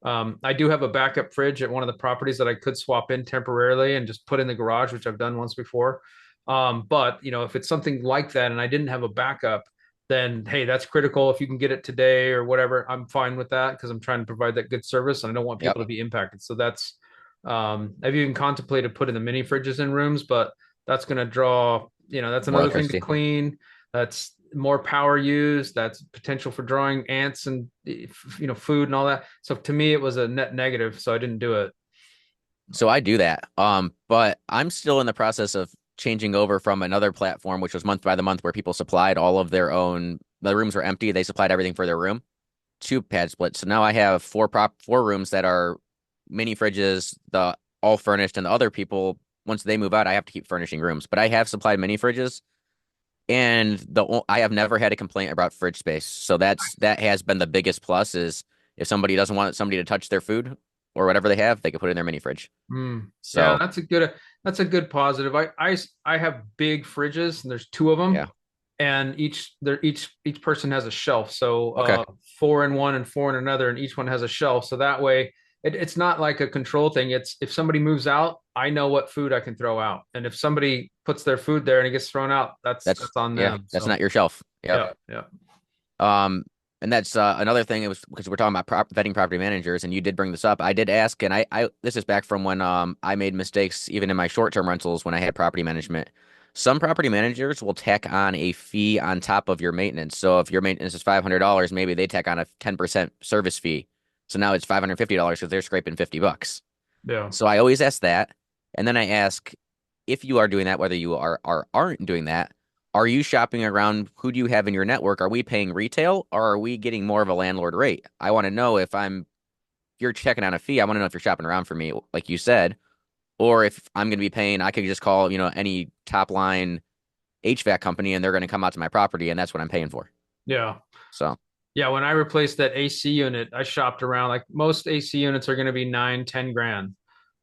I do have a backup fridge at one of the properties that I could swap in temporarily and just put in the garage, which I've done once before. But if it's something like that and I didn't have a backup, then hey, that's critical. If you can get it today or whatever, I'm fine with that because I'm trying to provide that good service and I don't want yep. people to be impacted. So that's I've even contemplated putting the mini fridges in rooms, but that's going to draw, that's More another thing to electricity. clean. That's more power used. That's potential for drawing ants and food and all that. So to me, it was a net negative. So I didn't do it. So I do that. But I'm still in the process of changing over from another platform, which was month by the month, where people supplied all of their own. The rooms were empty. They supplied everything for their room to pad split. So now I have four rooms that are mini fridges, the all furnished, and the other people, once they move out, I have to keep furnishing rooms. But I have supplied mini fridges, and I have never had a complaint about fridge space. So that has been the biggest plus is if somebody doesn't want somebody to touch their food or whatever they have, they can put it in their mini fridge. Yeah, So that's a good positive. I have big fridges and there's two of them yeah, and each person has a shelf. So okay, four in one and four in another, and each one has a shelf. So that way it's not like a control thing. It's if somebody moves out, I know what food I can throw out. And if somebody puts their food there and it gets thrown out, that's on them. that's So not your shelf. Yep. yeah, yeah. Um, and that's another thing. It was because we're talking about vetting property managers, and you did bring this up. I did ask, and I this is back from when I made mistakes even in my short-term rentals when I had property management. Some property managers will tack on a fee on top of your maintenance. So if your maintenance is $500, maybe they tack on a 10% service fee. So now it's $550 because they're scraping $50. Yeah. So I always ask that, and then I ask if you are doing that, whether you are or aren't doing that. Are you shopping around? Who do you have in your network? Are we paying retail or are we getting more of a landlord rate? I want to know if you're checking on a fee, I want to know if you're shopping around for me, like you said, or if I'm going to be paying, I could just call, any top line HVAC company and they're going to come out to my property and that's what I'm paying for. Yeah. So, Yeah, when I replaced that AC unit, I shopped around. Like most AC units are going to be 9, 10 grand,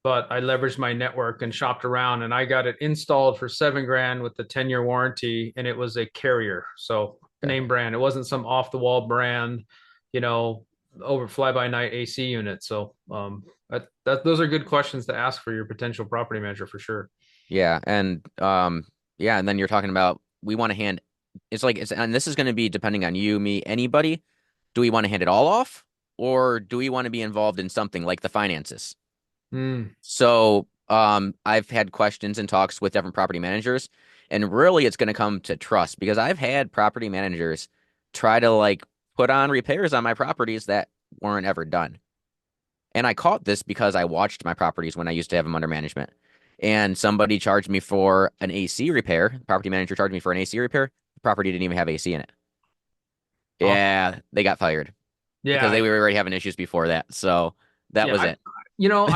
but I leveraged my network and shopped around, and I got it installed for 7 grand with the 10-year warranty, and it was a Carrier, so okay. name brand. It wasn't some off the wall brand, you know, over fly by night AC unit. So those are good questions to ask for your potential property manager for sure. Yeah. Yeah. And then you're talking about we want to hand, and this is going to be depending on you, me, anybody. Do we want to hand it all off or do we want to be involved in something like the finances? Mm, So, I've had questions and talks with different property managers, And really, it's going to come to trust because I've had property managers try to like put on repairs on my properties that weren't ever done. And I caught this because I watched my properties when I used to have them under management. And somebody charged me for an AC repair. The property manager charged me for an AC repair. The property didn't even have AC in it. Awesome. Yeah, they got fired because Yeah. they were already having issues before that. So that Yeah. was it. You know,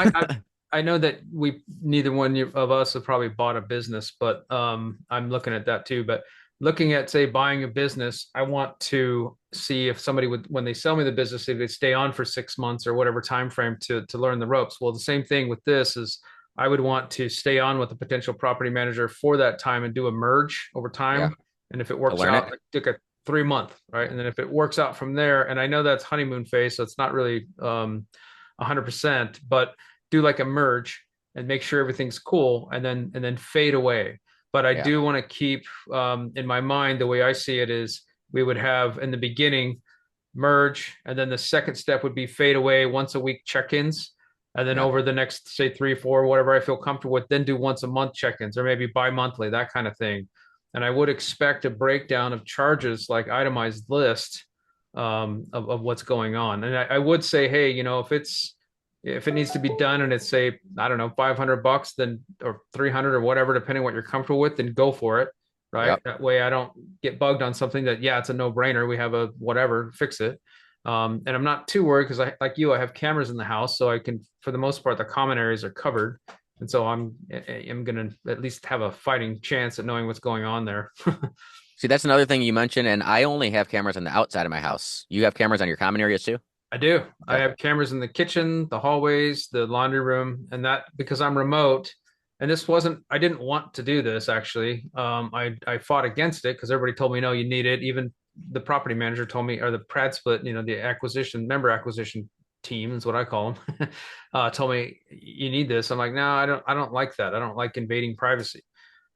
I know that we neither one of us have probably bought a business, but I'm looking at that too. But looking at say buying a business, I want to see if somebody would when they sell me the business, if they stay on for 6 months or whatever time frame to learn the ropes. Well, the same thing with this is I would want to stay on with the potential property manager for that time and do a merge over Yeah, time. And if it to works learn out, it. like take a 3 month, right? And then if it works out from there, and I know that's honeymoon phase, so it's not really 100%, but do like a merge and make sure everything's cool and then fade away. But I Yeah, do want to keep in my mind the way I see it is we would have in the beginning merge, and then the second step would be fade away once a week check-ins. And then yeah. over the next, say, 3, 4, whatever I feel comfortable with, then do once a month check-ins or maybe bi-monthly, that kind of thing. And I would expect a breakdown of charges like itemized list of what's going on. And I would say, hey, if it needs to be done and it's say, I don't know, $500, then or 300 or whatever, depending what you're comfortable with, then go for it. Right. Yep. That way I don't get bugged on something that, yeah, it's a no brainer. We have a whatever, fix it. And I'm not too worried because I have cameras in the house, so I can, for the most part, the common areas are covered. And so I'm going to at least have a fighting chance at knowing what's going on there. See, that's another thing you mentioned, and I only have cameras on the outside of my house. You have cameras on your common areas too? I do. I Okay. have cameras in the kitchen, the hallways, the laundry room, and that because I'm remote. And I didn't want to do this actually. I fought against it because everybody told me, no, you need it. Even the property manager told me, or the Prad split, the member acquisition team is what I call them, told me you need this. I'm like, no, I don't like that. I don't like invading privacy.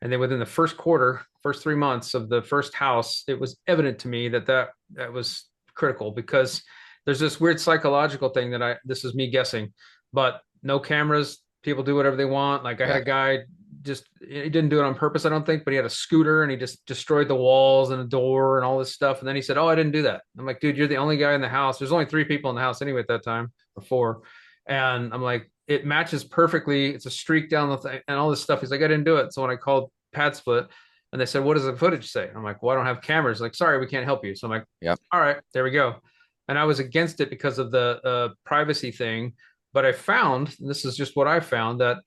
And then within the first 3 months of the first house, it was evident to me that was critical because there's this weird psychological thing this is me guessing, but no cameras, people do whatever they want. Like I had Yeah. a guy he didn't do it on purpose, I don't think, but he had a scooter and he just destroyed the walls and a door and all this stuff. And then he said, oh, I didn't do that. I'm like, dude, you're the only guy in the house. There's only 3 people in the house anyway at that time, or four. And I'm like, it matches perfectly. It's a streak down the thing and all this stuff. He's like, I didn't do it. So when I called Pad Split and they said, what does the footage say? I'm like, well, I don't have cameras. Like, sorry, we can't help you. So I'm like, Yep. all right, there we go. And I was against it because of the privacy thing. But I found, and this is just what I found, that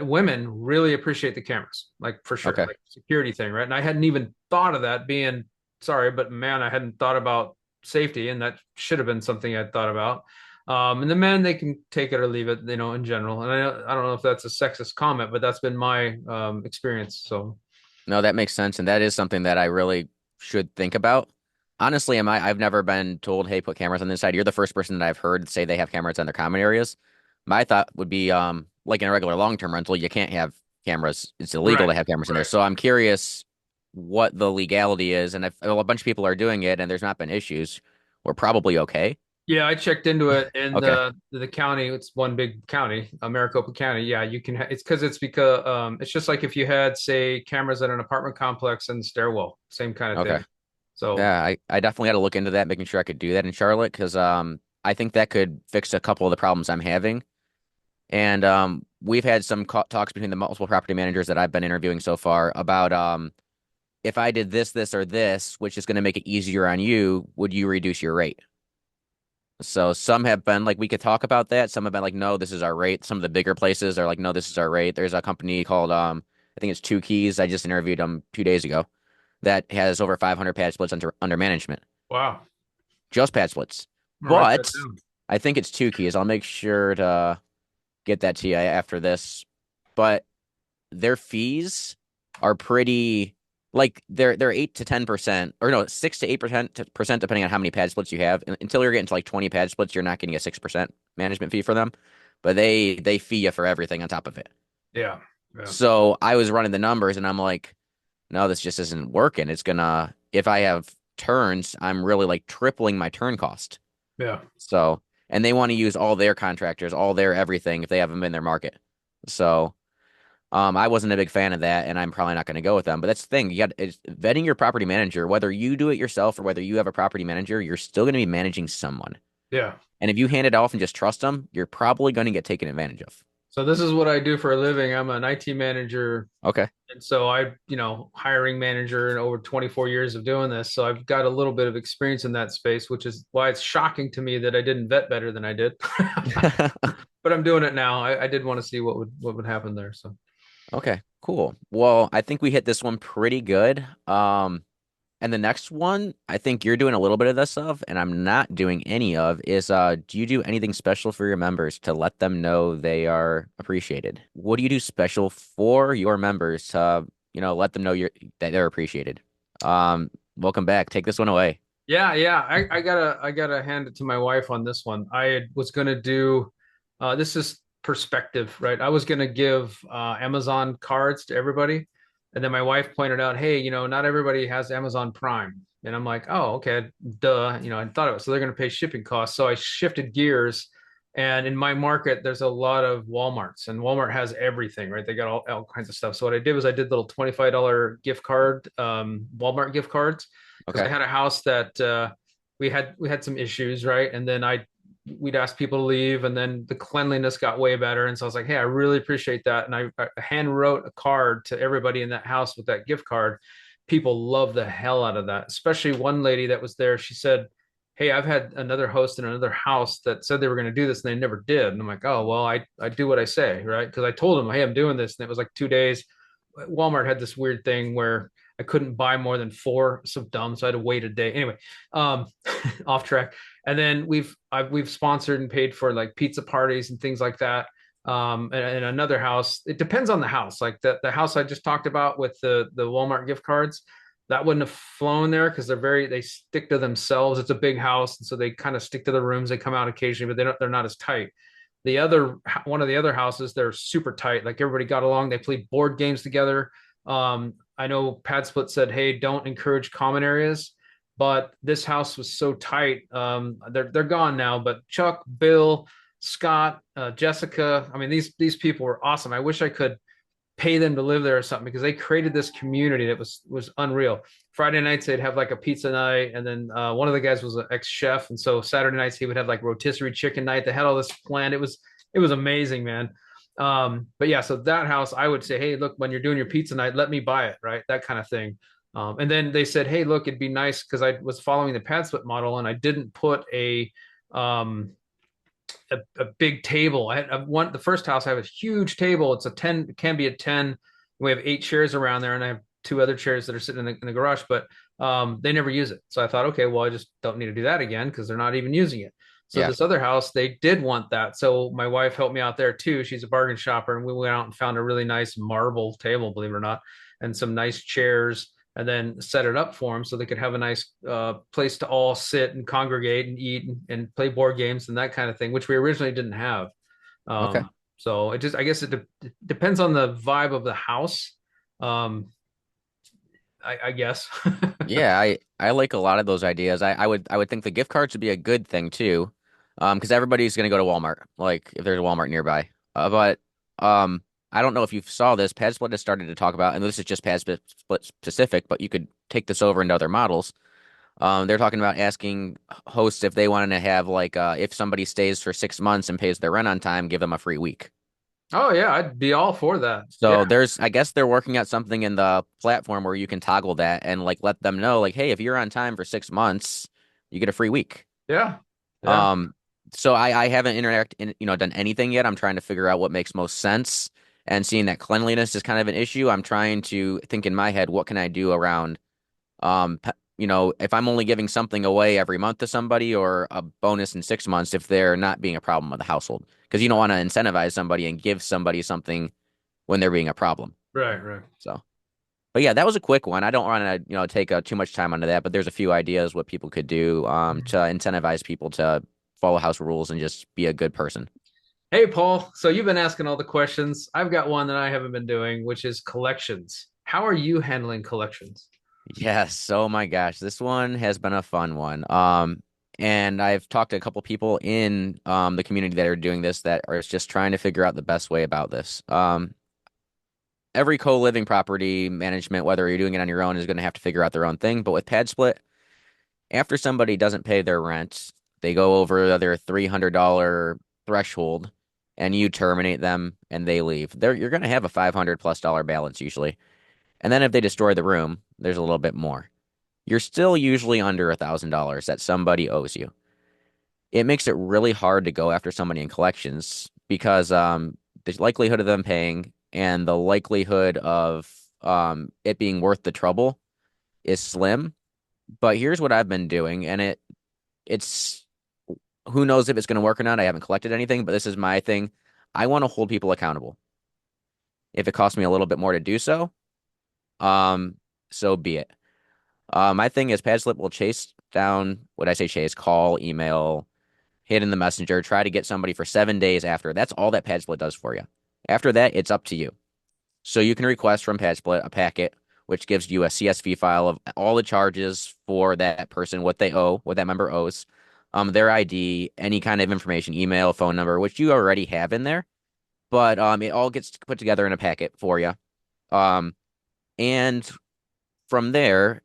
women really appreciate the cameras, like for sure, Okay. like security thing, right? And I hadn't even thought of that being sorry, but man, I hadn't thought about safety, and that should have been something I'd thought about. And the men, they can take it or leave it, in general. And I don't know if that's a sexist comment, but that's been my experience. So No, that makes sense, and that is something that I really should think about. Honestly, I've never been told, "Hey, put cameras on this side." You're the first person that I've heard say they have cameras on their common areas. My thought would be, like in a regular long-term rental, you can't have cameras. It's illegal right, to have cameras in there. right. So I'm curious what the legality is, and if well, a bunch of people are doing it and there's not been issues, we're probably okay. Yeah, I checked into it in Okay, the county. It's one big county, Maricopa County. Yeah, you can. It's because it's just like if you had, say, cameras at an apartment complex in the stairwell, same kind of okay. thing. So Yeah, I definitely got to look into that, making sure I could do that in Charlotte, because I think that could fix a couple of the problems I'm having. And we've had some talks between the multiple property managers that I've been interviewing so far about if I did this, this, or this, which is going to make it easier on you, would you reduce your rate? So some have been like, we could talk about that. Some have been like, no, this is our rate. Some of the bigger places are like, no, this is our rate. There's a company called I think it's Two Keys. I just interviewed them 2 days ago that has over 500 pad splits under management, wow, just pad splits. I'm gonna write that But down. I think it's Two Keys. I'll make sure to get that to you after this. But their fees are pretty like they're 8 to 10%, or no, 6 to 8% depending on how many pad splits you have. Until you're getting to like 20 pad splits, you're not getting a 6% management fee for them. But they fee you for everything on top of it. Yeah, yeah, So I was running the numbers and I'm like, no, this just isn't working. It's gonna if I have turns, I'm really like tripling my turn cost. yeah. So and they want to use all their contractors, all their everything if they have them in their market. So I wasn't a big fan of that, and I'm probably not going to go with them. But that's the thing. You got it's vetting your property manager, whether you do it yourself or whether you have a property manager, you're still going to be managing someone. Yeah. And if you hand it off and just trust them, you're probably going to get taken advantage of. So this is what I do for a living. I'm an IT manager. Okay. And so hiring manager and over 24 years of doing this. So I've got a little bit of experience in that space, which is why it's shocking to me that I didn't vet better than I did. But I'm doing it now. I did want to see what would happen there. So Okay, cool. Well, I think we hit this one pretty good. And the next one, I think you're doing a little bit of this of, and I'm not doing any of, is do you do anything special for your members to let them know they are appreciated? What do you do special for your members to, let them know that they're appreciated? Welcome back. Take this one away. yeah, yeah. I gotta hand it to my wife on this one. Was gonna do this is perspective, right? I was gonna give Amazon cards to everybody, and then my wife pointed out, hey, not everybody has Amazon Prime. And I'm like, oh, okay, duh. I thought it was, so they're gonna pay shipping costs. So I shifted gears. And in my market, there's a lot of Walmarts, and Walmart has everything, right? They got all kinds of stuff. So what I did was I did little $25 gift card, Walmart gift cards, because I Okay. had a house that we had some issues, right? And then we'd ask people to leave, and then the cleanliness got way better. And so I was like, hey, I really appreciate that. And I hand wrote a card to everybody in that house with that gift card. People love the hell out of that, especially one lady that was there. She said, hey, I've had another host in another house that said they were going to do this and they never did. And I'm like, oh, well, I do what I say, right? Because I told them, hey, I'm doing this. And it was like 2 days. Walmart had this weird thing where I couldn't buy more than four. So dumb. So I had to wait a day. Anyway, um, off track. And then we've sponsored and paid for like pizza parties and things like that. And another house, it depends on the house. Like the house I just talked about with the Walmart gift cards, that wouldn't have flown there because they stick to themselves. It's a big house, and so they kind of stick to the rooms. They come out occasionally, but they're not as tight. One of the other houses, they're super tight. Like everybody got along. They played board games together. I know Pad Split said, "Hey, don't encourage common areas." But this house was so tight. They're gone now. But Chuck, Bill, Scott, Jessica. I mean, these people were awesome. I wish I could pay them to live there or something because they created this community that was unreal. Friday nights they'd have like a pizza night, and then one of the guys was an ex chef, and so Saturday nights he would have like rotisserie chicken night. They had all this planned. It was amazing, man. But yeah, so that house I would say, hey, look, when you're doing your pizza night, let me buy it, right? That kind of thing. And then they said, hey, look, it'd be nice because I was following the pad split model and I didn't put um, a big table. I had the first house. I have a huge table. It's a 10. It can be a 10. We have 8 chairs around there, and I have two other chairs that are sitting in the garage. But they never use it. So I thought, okay, well, I just don't need to do that again because they're not even using it. So Yeah. this other house, they did want that. So my wife helped me out there too. She's a bargain shopper, and we went out and found a really nice marble table, believe it or not, and some nice chairs and then set it up for them so they could have a nice place to all sit and congregate and eat and play board games and that kind of thing, which we originally didn't have. Okay. So I guess it depends on the vibe of the house. Um, I guess. Yeah, I like a lot of those ideas. I would think the gift cards would be a good thing too, because everybody's gonna go to Walmart, like if there's a Walmart nearby. But I don't know if you saw this. Pad Split has started to talk about, and this is just Split specific, but you could take this over into other models. They're talking about asking hosts if they wanted to have like if somebody stays for 6 months and pays their rent on time, give them a free week. Oh yeah, I'd be all for that. So Yeah, I guess they're working out something in the platform where you can toggle that and like let them know, like, hey, if you're on time for 6 months, you get a free week. yeah, yeah. Um, so I haven't done anything yet. I'm trying to figure out what makes most sense. And seeing that cleanliness is kind of an issue, I'm trying to think in my head, what can I do around, if I'm only giving something away every month to somebody or a bonus in 6 months if they're not being a problem with the household. Because you don't want to incentivize somebody and give somebody something when they're being a problem. Right, right. So, but yeah, that was a quick one. I don't want to, take too much time onto that, but there's a few ideas what people could do to incentivize people to follow house rules and just be a good person. Hey, Paul. So you've been asking all the questions. I've got one that I haven't been doing, which is collections. How are you handling collections? Yes. Oh my gosh, this one has been a fun one. And I've talked to a couple people in the community that are doing this that are just trying to figure out the best way about this. every co-living property management, whether you're doing it on your own, is going to have to figure out their own thing. But with pad split, after somebody doesn't pay their rent, they go over their $300 threshold, and you terminate them and they leave. You're going to have a $500+ balance usually. And then if they destroy the room, there's a little bit more. You're still usually under $1,000 that somebody owes you. It makes it really hard to go after somebody in collections because the likelihood of them paying and the likelihood of it being worth the trouble is slim. But here's what I've been doing, and it's who knows if it's going to work or not. I haven't collected anything, but this is my thing. I want to hold people accountable. If it costs me a little bit more to do so, um, so be it. My thing is PadSlip will chase down, what I say chase, call, email, hit in the messenger, try to get somebody for 7 days after. That's all that PadSplit does for you. After that, it's up to you. So you can request from PadSplit a packet, which gives you a CSV file of all the charges for that person, what they owe, what that member owes, their ID, any kind of information, email, phone number, which you already have in there. But it all gets put together in a packet for you. Um, and from there,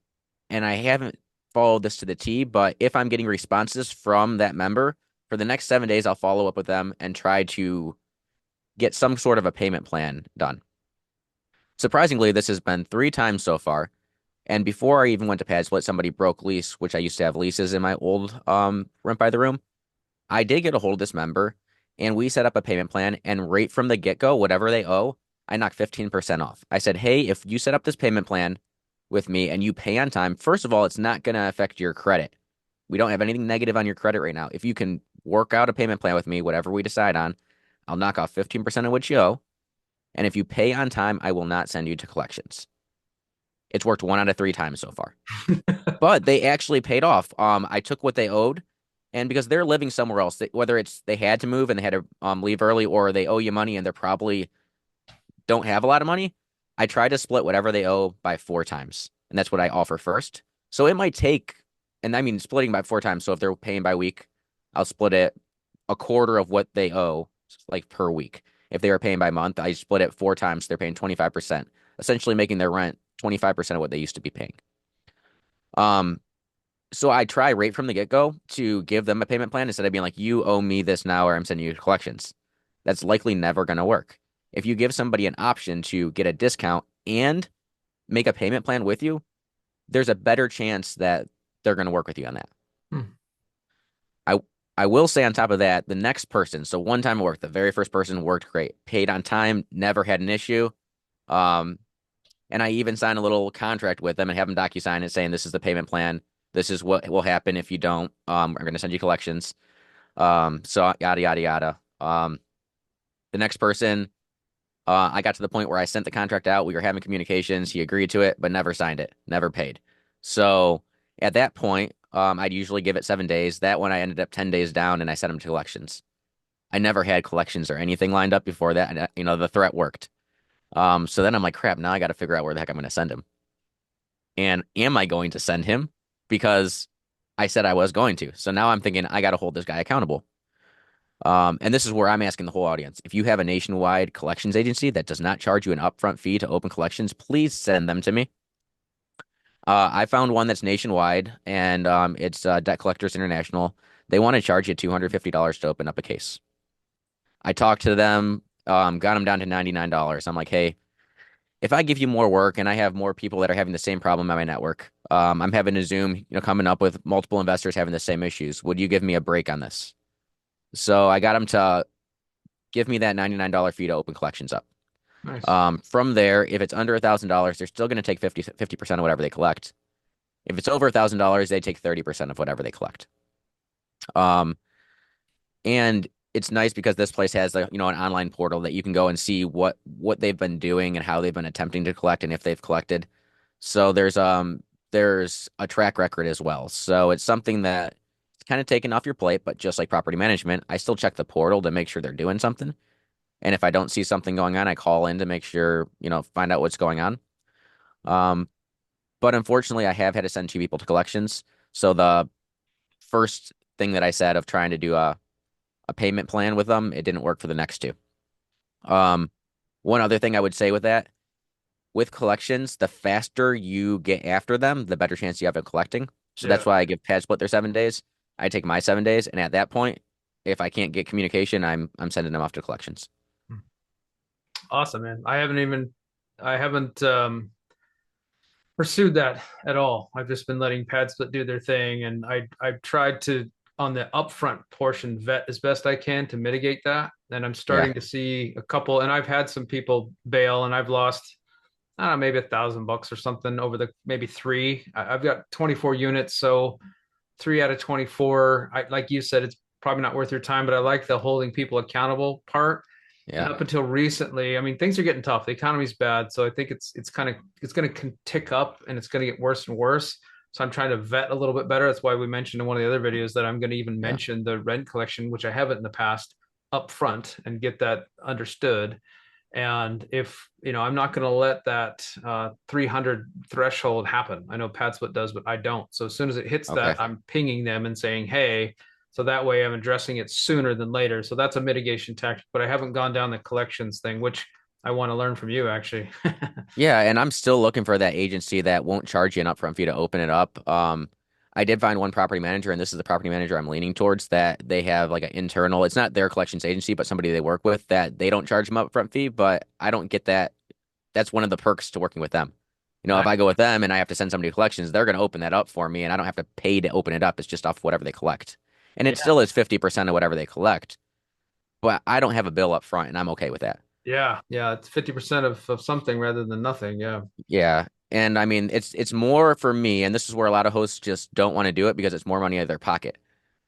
and I haven't followed this to the T, but if I'm getting responses from that member for the next 7 days, I'll follow up with them and try to get some sort of a payment plan done. Surprisingly, this has been 3 times so far. And before I even went to PadSplit, somebody broke lease, which I used to have leases in my old rent by the room. I did get a hold of this member and we set up a payment plan, and right from the get-go, whatever they owe, I knocked 15% off. I said, hey, if you set up this payment plan with me and you pay on time, first of all, it's not going to affect your credit. We don't have anything negative on your credit right now. If you can work out a payment plan with me, whatever we decide on, I'll knock off 15% of what you owe. And if you pay on time, I will not send you to collections. It's worked 1 out of 3 times so far. But they actually paid off. I took what they owed, and because they're living somewhere else, whether it's they had to move and they had to leave early, or they owe you money and they're probably don't have a lot of money, I try to split whatever they owe by 4 times, and that's what I offer first. So it might take, and I mean splitting by 4 times. So if they're paying by week, I'll split it a quarter of what they owe, like per week. If they were paying by month, I split it 4 times. So they're paying 25%, essentially making their rent 25% of what they used to be paying. Um, so I try right from the get-go to give them a payment plan instead of being like, you owe me this now or I'm sending you to collections. That's likely never going to work. If you give somebody an option to get a discount and make a payment plan with you, there's a better chance that they're going to work with you on that. Hmm. I I will say on top of that, the next person, so one time it worked, the very first person worked great, paid on time, never had an issue. Um, and I even signed a little contract with them and have them docu-sign it saying this is the payment plan. This is what will happen if you don't. We're going to send you collections. So yada yada yada. The next person, I got to the point where I sent the contract out. We were having communications. He agreed to it, but never signed it, never paid. So at that point, I'd usually give it 7 days. That one I ended up 10 days down, and I sent him to collections. I never had collections or anything lined up before that, and the threat worked. So then I'm like, crap. Now I got to figure out where the heck I'm going to send him. And am I going to send him? Because I said I was going to. So now I'm thinking I got to hold this guy accountable. And this is where I'm asking the whole audience. If you have a nationwide collections agency that does not charge you an upfront fee to open collections, please send them to me. I found one that's nationwide, and it's Debt Collectors International. They want to charge you $250 to open up a case. I talked to them, got them down to $99. I'm like, hey, if I give you more work and I have more people that are having the same problem on my network, I'm having a Zoom, coming up with multiple investors having the same issues. Would you give me a break on this? So I got them to give me that $99 fee to open collections up. Nice. From there, if it's under $1,000, they're still going to take 50% of whatever they collect. If it's over $1,000, they take 30% of whatever they collect. And it's nice because this place has an online portal that you can go and see what they've been doing and how they've been attempting to collect and if they've collected. So there's a track record as well. So it's something that it's kind of taken off your plate, but just like property management, I still check the portal to make sure they're doing something. And if I don't see something going on, I call in to make sure, find out what's going on. But unfortunately, I have had to send 2 people to collections. So the first thing that I said of trying to do a payment plan with them, it didn't work for the next 2. One other thing I would say with that with collections, the faster you get after them, the better chance you have of collecting. So Yeah. that's why I give pad split their 7 days. I take my 7 days, and at that point, if I can't get communication, I'm sending them off to collections. Awesome, man. I haven't pursued that at all. I've just been letting pad split do their thing, and I've tried to on the upfront portion vet as best I can to mitigate that. And I'm Yeah. starting to see a couple, and I've had some people bail, and I've lost, I don't know, maybe $1,000 or something over the maybe three. I've got 24 units, so 3 out of 24. Like you said, it's probably not worth your time, but I like the holding people accountable part. And Yeah. up until recently, I mean, things are getting tough. The economy's bad, so I think it's kind of it's going to tick up, and it's going to get worse and worse. So I'm trying to vet a little bit better. That's why we mentioned in one of the other videos that I'm going to even Yeah. mention the rent collection, which I haven't in the past, up front and get that understood. And if I'm not going to let that 300 threshold happen. I know PadSplit does, but I don't. So as soon as it hits Okay. that, I'm pinging them and saying, "Hey." So that way I'm addressing it sooner than later. So that's a mitigation tactic, but I haven't gone down the collections thing, which I want to learn from you actually. Yeah, and I'm still looking for that agency that won't charge you an upfront fee to open it up. I did find one property manager, and this is the property manager I'm leaning towards, that they have like an internal, it's not their collections agency, but somebody they work with that they don't charge them upfront fee, but I don't get that. That's one of the perks to working with them. If Nice. I go with them and I have to send somebody to collections, they're going to open that up for me, and I don't have to pay to open it up. It's just off whatever they collect. And it Yeah. still is 50% of whatever they collect, but I don't have a bill up front, and I'm okay with that. Yeah. Yeah. It's 50% of something rather than nothing. Yeah. Yeah. And I mean, it's more for me, and this is where a lot of hosts just don't want to do it because it's more money out of their pocket.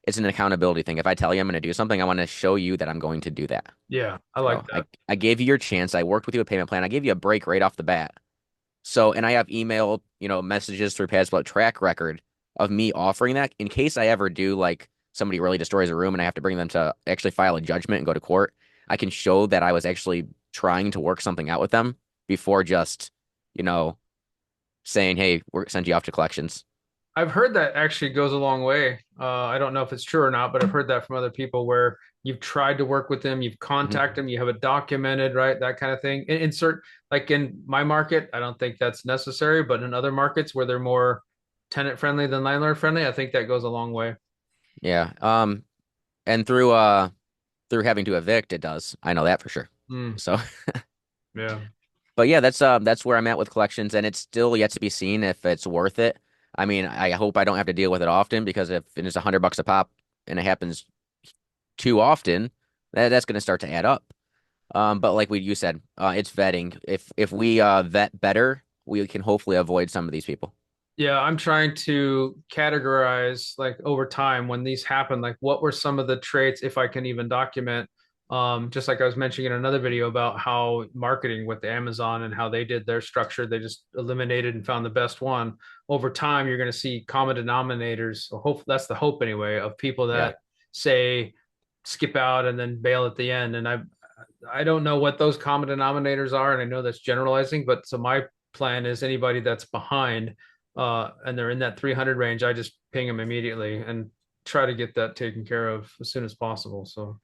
It's an accountability thing. If I tell you I'm going to do something, I want to show you that I'm going to do that. Yeah. I like So that. I gave you your chance. I worked with you a payment plan. I gave you a break right off the bat. So, and I have email, messages through Padsplit track record of me offering that in case I ever do, like, somebody really destroys a room and I have to bring them to actually file a judgment and go to court. I can show that I was actually trying to work something out with them before just, you know, saying, "Hey, we're send you off to collections." I've heard that actually goes a long way. I don't know if it's true or not, but I've heard that from other people where you've tried to work with them, you've Mhm. contacted them, you have it documented, right? That kind of thing. Insert like in my market, I don't think that's necessary, but in other markets where they're more tenant friendly than landlord friendly, I think that goes a long way. Yeah. And through having to evict, it does. I know that for sure. Mm, So, yeah. but yeah, that's where I'm at with collections, and it's still yet to be seen if it's worth it. I mean, I hope I don't have to deal with it often because if it's $100 a pop and it happens too often, that's going to start to add up. But like you said, it's vetting. If we vet better, we can hopefully avoid some of these people. Yeah, I'm trying to categorize like over time when these happen, like what were some of the traits, if I can even document, just like I was mentioning in another video about how marketing with Amazon and how they did their structure, they just eliminated and found the best one. Over time, you're going to see common denominators. Or hope that's the hope anyway of people Yeah. that say skip out and then bail at the end. And I don't know what those common denominators are, and I know that's generalizing, but so my plan is anybody that's behind and they're in that 300 range, I just ping them immediately and try to get that taken care of as soon as possible. So,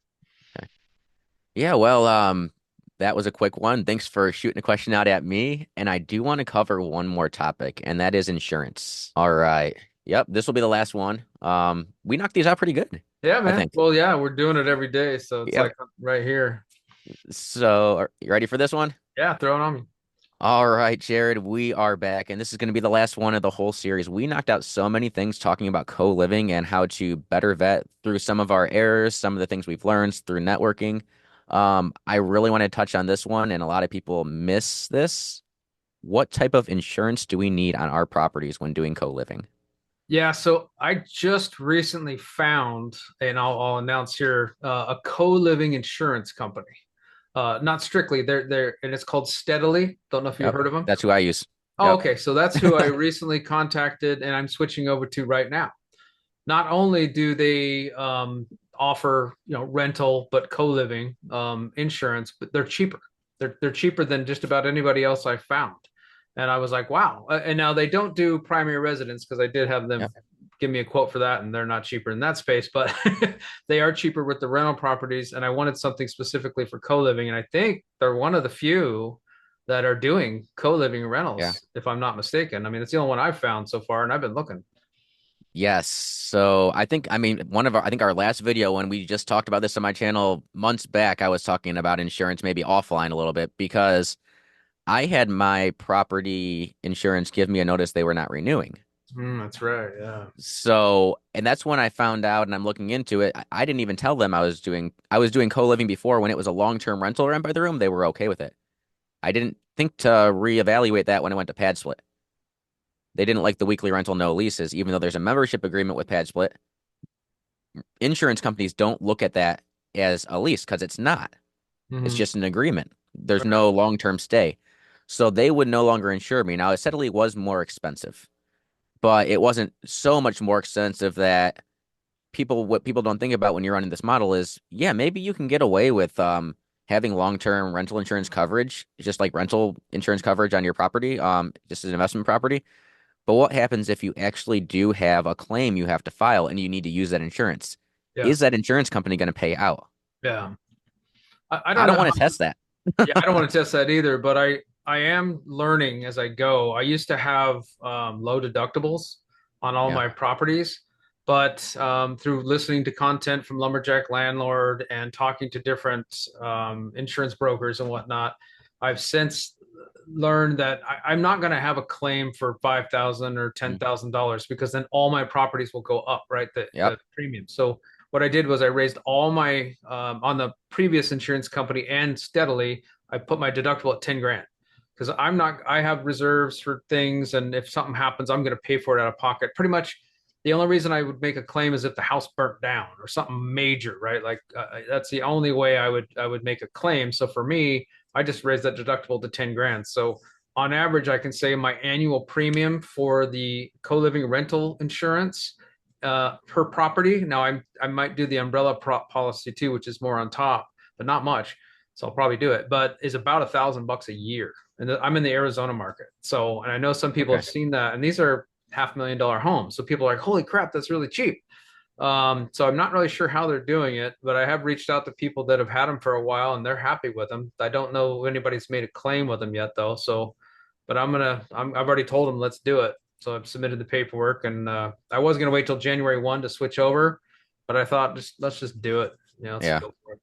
Okay. Yeah, well, that was a quick one. Thanks for shooting a question out at me. And I do want to cover one more topic, and that is insurance. All right. Yep, this will be the last one. We knocked these out pretty good, yeah, I man. think. Well, yeah, we're doing it every day. So it's Yep. like right here. So, are you ready for this one? Yeah, throw it on me. All right, Jared, we are back, and this is going to be the last one of the whole series. We knocked out so many things talking about co-living and how to better vet through some of our errors, some of the things we've learned through networking. I really want to touch on this one, and a lot of people miss this. What type of insurance do we need on our properties when doing co-living? Yeah, so I just recently found, and I'll announce here, a co-living insurance company. Not strictly, they're and it's called Steadily. Don't know if you've Yep, heard of them. that's who I use. Oh, Yep. okay. So that's who I recently contacted, and I'm switching over to right now. Not only do they offer rental but co-living insurance, but they're cheaper. They're cheaper than just about anybody else I found. And I was like, wow. And now they don't do primary residence because I did have them Yep. give me a quote for that, and they're not cheaper in that space, but they are cheaper with the rental properties. And I wanted something specifically for co-living, and I think they're one of the few. that are doing co-living Yeah. rentals, if I'm not mistaken. I mean, it's the only one I've found so far, and I've been looking. Yes. So I think, I mean, I think our last video when we just talked about this on my channel months back, I was talking about insurance maybe offline a little bit because I had my property insurance give me a notice they were not renewing. That's right. Yeah. So, and that's when I found out and I'm looking into it. I didn't even tell them I was doing co-living before when it was a long-term rental rent by the room. They were okay with it. I didn't think to reevaluate that when I went to pad split. They didn't like the weekly rental no leases, even though there's a membership agreement with pad split. Insurance companies don't look at that as a lease because it's not. It's Hmm. just an agreement. There's Right. no long-term stay. So they would no longer insure me. Now, it steadily was more expensive, but it wasn't so much more expensive that what people don't think about when you're running this model is, yeah, maybe you can get away with having long-term rental insurance coverage, just like rental insurance coverage on your property, just as an investment property. But what happens if you actually do have a claim you have to file and you need to use that insurance? Yeah. Is that insurance company going to pay out? Yeah. I I don't don't know. want to test that. Yeah, I don't want to test that either, but I am learning as I go. I used to have low deductibles on all Yeah. my properties, but through listening to content from Lumberjack Landlord and talking to different insurance brokers and whatnot, I've since learned that I'm not going to have a claim for 5,000 or Mm. $10,000 because then all my properties will go up, right? The Yep. premium. So what I did was I raised all my on the previous insurance company and steadily I put my deductible at 10 grand because I have reserves for things. And if something happens, I'm going to pay for it out of pocket. Pretty much the only reason I would make a claim is if the house burnt down or something major, right? Like that's the only way I would make a claim. So for me, I just raised that deductible to 10 grand. So on average, I can say my annual premium for the co-living rental insurance per property. Now I might do the umbrella policy too, which is more on top, but not much. So I'll probably do it, but is about $1,000 a year. And I'm in the Arizona market. So, and I know some people Okay. have seen that, and these are $500,000 homes. So people are like, holy crap, that's really cheap. So I'm not really sure how they're doing it, but I have reached out to people that have had them for a while and they're happy with them. I don't know if anybody's made a claim with them yet though. So, but I've already told them, let's do it. So I've submitted the paperwork and I was going to wait till January 1 to switch over, but I thought let's just do it. Let's Yeah. go for it.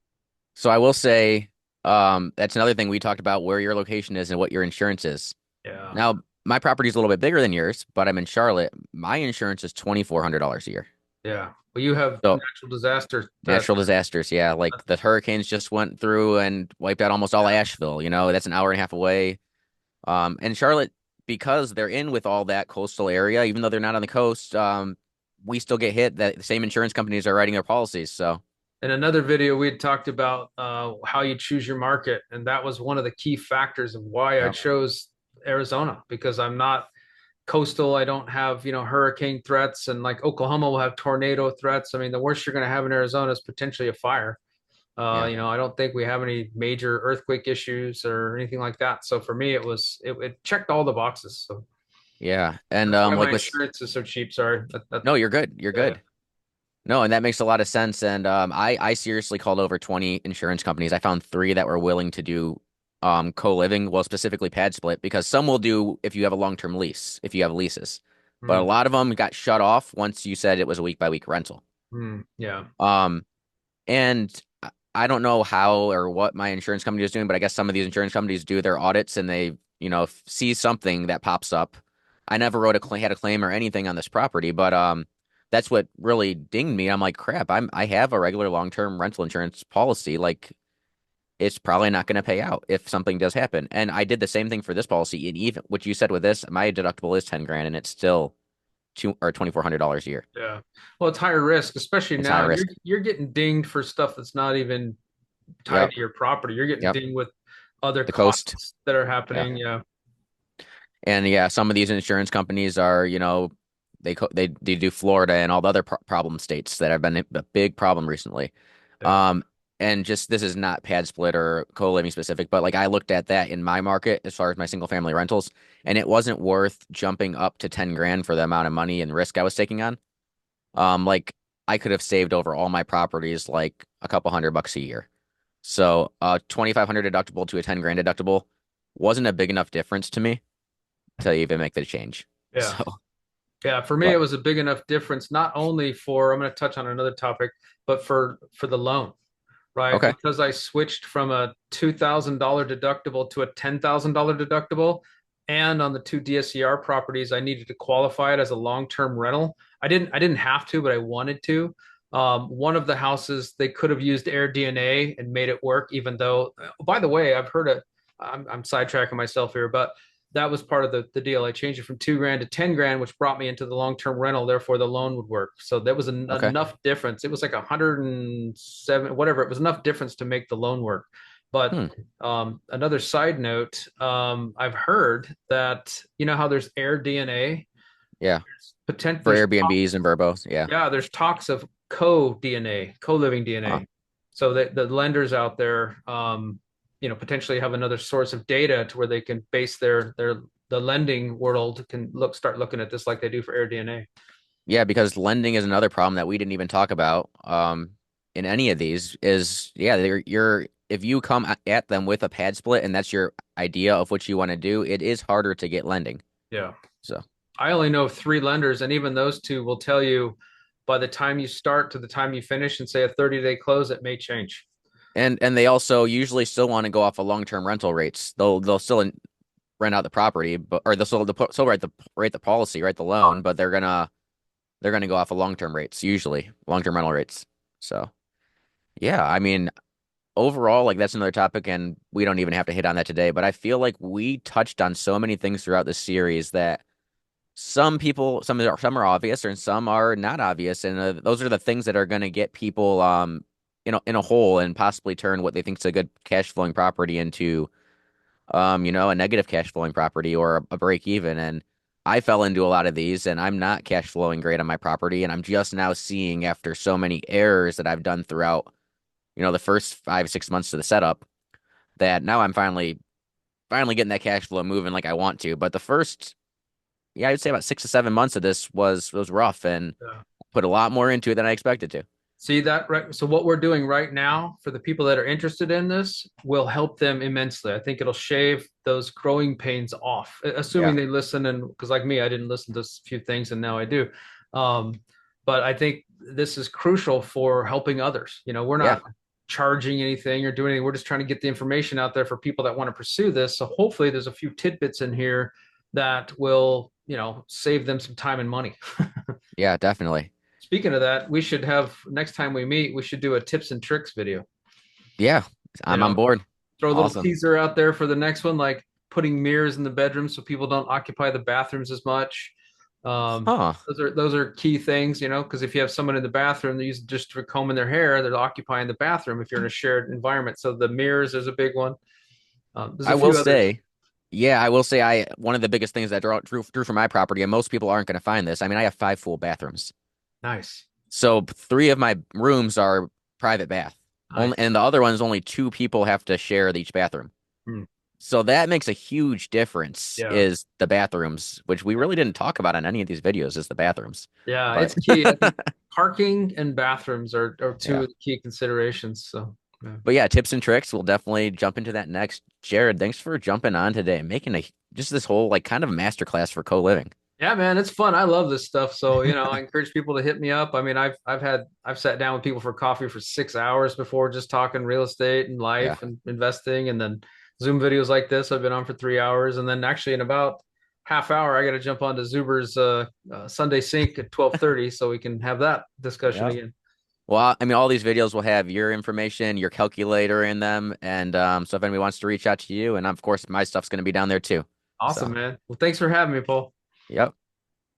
So I will say, that's another thing we talked about where your location is and what your insurance is. Yeah. Now, my property is a little bit bigger than yours, but I'm in Charlotte. My insurance is $2,400 a year. Yeah. Well, you have So natural disaster that, natural disasters, yeah, like the hurricanes just went through and wiped out almost all yeah. Asheville. That's an hour and a half away. And Charlotte, because they're in with all that coastal area, even though they're not on the coast, we still get hit. That the same insurance companies are writing their policies. So In another video, we had talked about how you choose your market, and that was one of the key factors of why I yeah, chose Arizona because I'm not coastal. I don't have hurricane threats, and like Oklahoma will have tornado threats. I mean, the worst you're going to have in Arizona is potentially a fire. yeah, I don't think we have any major earthquake issues or anything like that. So for me, it checked all the boxes. So yeah. And that's why my like with insurance is so cheap. Sorry. no, you're good. You're Yeah. good. No, and that makes a lot of sense. And I seriously called over 20 insurance companies. I found three that were willing to do co-living, well, specifically pad split, because some will do if you have a long-term lease, if you have leases. But a Mm, lot of them got shut off once you said it was a week by week rental. yeah. Um, and I don't know how or what my insurance company is doing, but I guess some of these insurance companies do their audits and they, see something that pops up. I never had a claim or anything on this property, but that's what really dinged me. I'm like, crap, I have a regular long-term rental insurance policy. Like, it's probably not going to pay out if something does happen. And I did the same thing for this policy. And even what you said with this, my deductible is 10 grand and it's still $2,400 a year. Yeah. Well, it's higher risk, especially It's high now. You're risk. you're getting dinged for stuff that's not even tied Yep. to your property. You're getting Yep. dinged with other The coast. costs that are Yeah. happening. Yeah. And yeah, some of these insurance companies are, they do Florida and all the other problem states that have been a big problem recently. Yeah. Um, and just this is not pad split or co-living specific, but like I looked at that in my market as far as my single family rentals, and it wasn't worth jumping up to 10 grand for the amount of money and risk I was taking on. Like I could have saved over all my properties like a couple $100 a year. So 2,500 deductible to a 10 grand deductible. wasn't a big enough difference to me to even make the change. Yeah. So, Yeah, for me, it but was a big enough difference, not only for, I'm going to touch on another topic, but for the loan, right? okay. Because I switched from a $2,000 deductible to a $10,000 deductible. And on the two DSCR properties, I needed to qualify it as a long-term rental. I didn't have to, but I wanted to. One of the houses, they could have used Air DNA and made it work, even though, by the way, I'm sidetracking myself here, but that was part of the deal. I changed it from 2 grand to 10 grand, which brought me into the long term rental. Therefore, the loan would work. So that was Okay. enough difference. It was like 107, whatever. It was enough difference to make the loan work. But Hmm. another side note, I've heard that you know how there's Air DNA. Yeah. For There's Airbnbs and Verbos. Yeah. yeah, there's talks of co DNA, co living Huh. DNA. So that the lenders out there, potentially have another source of data to where they can base the lending world can start looking at this like they do for Air DNA. Yeah, because lending is another problem that we didn't even talk about in any of these is yeah, you're if you come at them with a pad split and that's your idea of what you want to do, it is harder to get lending. Yeah. So, I only know of three lenders, and even those two will tell you by the time you start to the time you finish and say a 30-day close, it may change. and they also usually still want to go off of long-term rental rates. They'll still rent out the property, but or they'll write the policy, write the loan, but they're gonna go off of long-term rates, usually long-term rental rates. So, yeah, I mean, overall, like that's another topic, and we don't even have to hit on that today. But I feel like we touched on so many things throughout the series that some are obvious, and some are not obvious, and those are the things that are going to get people in a hole and possibly turn what they think is a good cash flowing property into a negative cash flowing property or a break even. And I fell into a lot of these, and I'm not cash flowing great on my property, and I'm just now seeing after so many errors that I've done throughout the first 5 6 months to the setup that now I'm finally getting that cash flow moving like I want to. But the first, yeah, I'd say about 6 to 7 months of this was rough and Yeah. put a lot more into it than I expected to. See that, right? So what we're doing right now for the people that are interested in this will help them immensely. I think it'll shave those growing pains off, Yeah, assuming they listen. And because like me, I didn't listen to a few things and now I do. Um, but I think this is crucial for helping others. We're yeah, not charging anything or doing anything. We're just trying to get the information out there for people that want to pursue this. So hopefully there's a few tidbits in here that will, save them some time and money. yeah, definitely. Speaking of that, we should have next time we meet, we should do a tips and tricks video. Yeah, You I'm on know, board. throw a little Awesome. teaser out there for the next one, like putting mirrors in the bedroom so people don't occupy the bathrooms as much. Um, Huh. those are key things, because if you have someone in the bathroom they use just for combing their hair, they're occupying the bathroom if you're in a shared environment. So the mirrors is a big one. There's a I will few others. say, yeah, I will say I one of the biggest things that drew from my property, and most people aren't going to find this. I mean, I have 5 full bathrooms. Nice, So 3 of my rooms are private bath. Only, nice. and the other ones, only 2 people have to share each bathroom. Hmm. So that makes a huge difference Yeah, is the bathrooms, which we really didn't talk about on any of these videos, is the bathrooms. yeah, But it's key. I think parking and bathrooms are two yeah. of the key considerations. So yeah. But yeah, tips and tricks. We'll definitely jump into that next. Jared, thanks for jumping on today and making a just this whole like kind of masterclass for co-living. Yeah, man, it's fun. I love this stuff. So, I encourage people to hit me up. I mean, I've sat down with people for coffee for 6 hours before just talking real estate and Yeah. life and investing, and then Zoom videos like this. I've been on for 3 hours, and then actually in about half hour, I got to jump onto Zuber's Sunday Sync at 12:30 so we can have that discussion Yeah. again. Well, I mean, all these videos will have your information, your calculator in them, and so if anybody wants to reach out to you, and of course, my stuff's going to be down there too. So, Awesome, man. Well, thanks for having me, Paul. yep.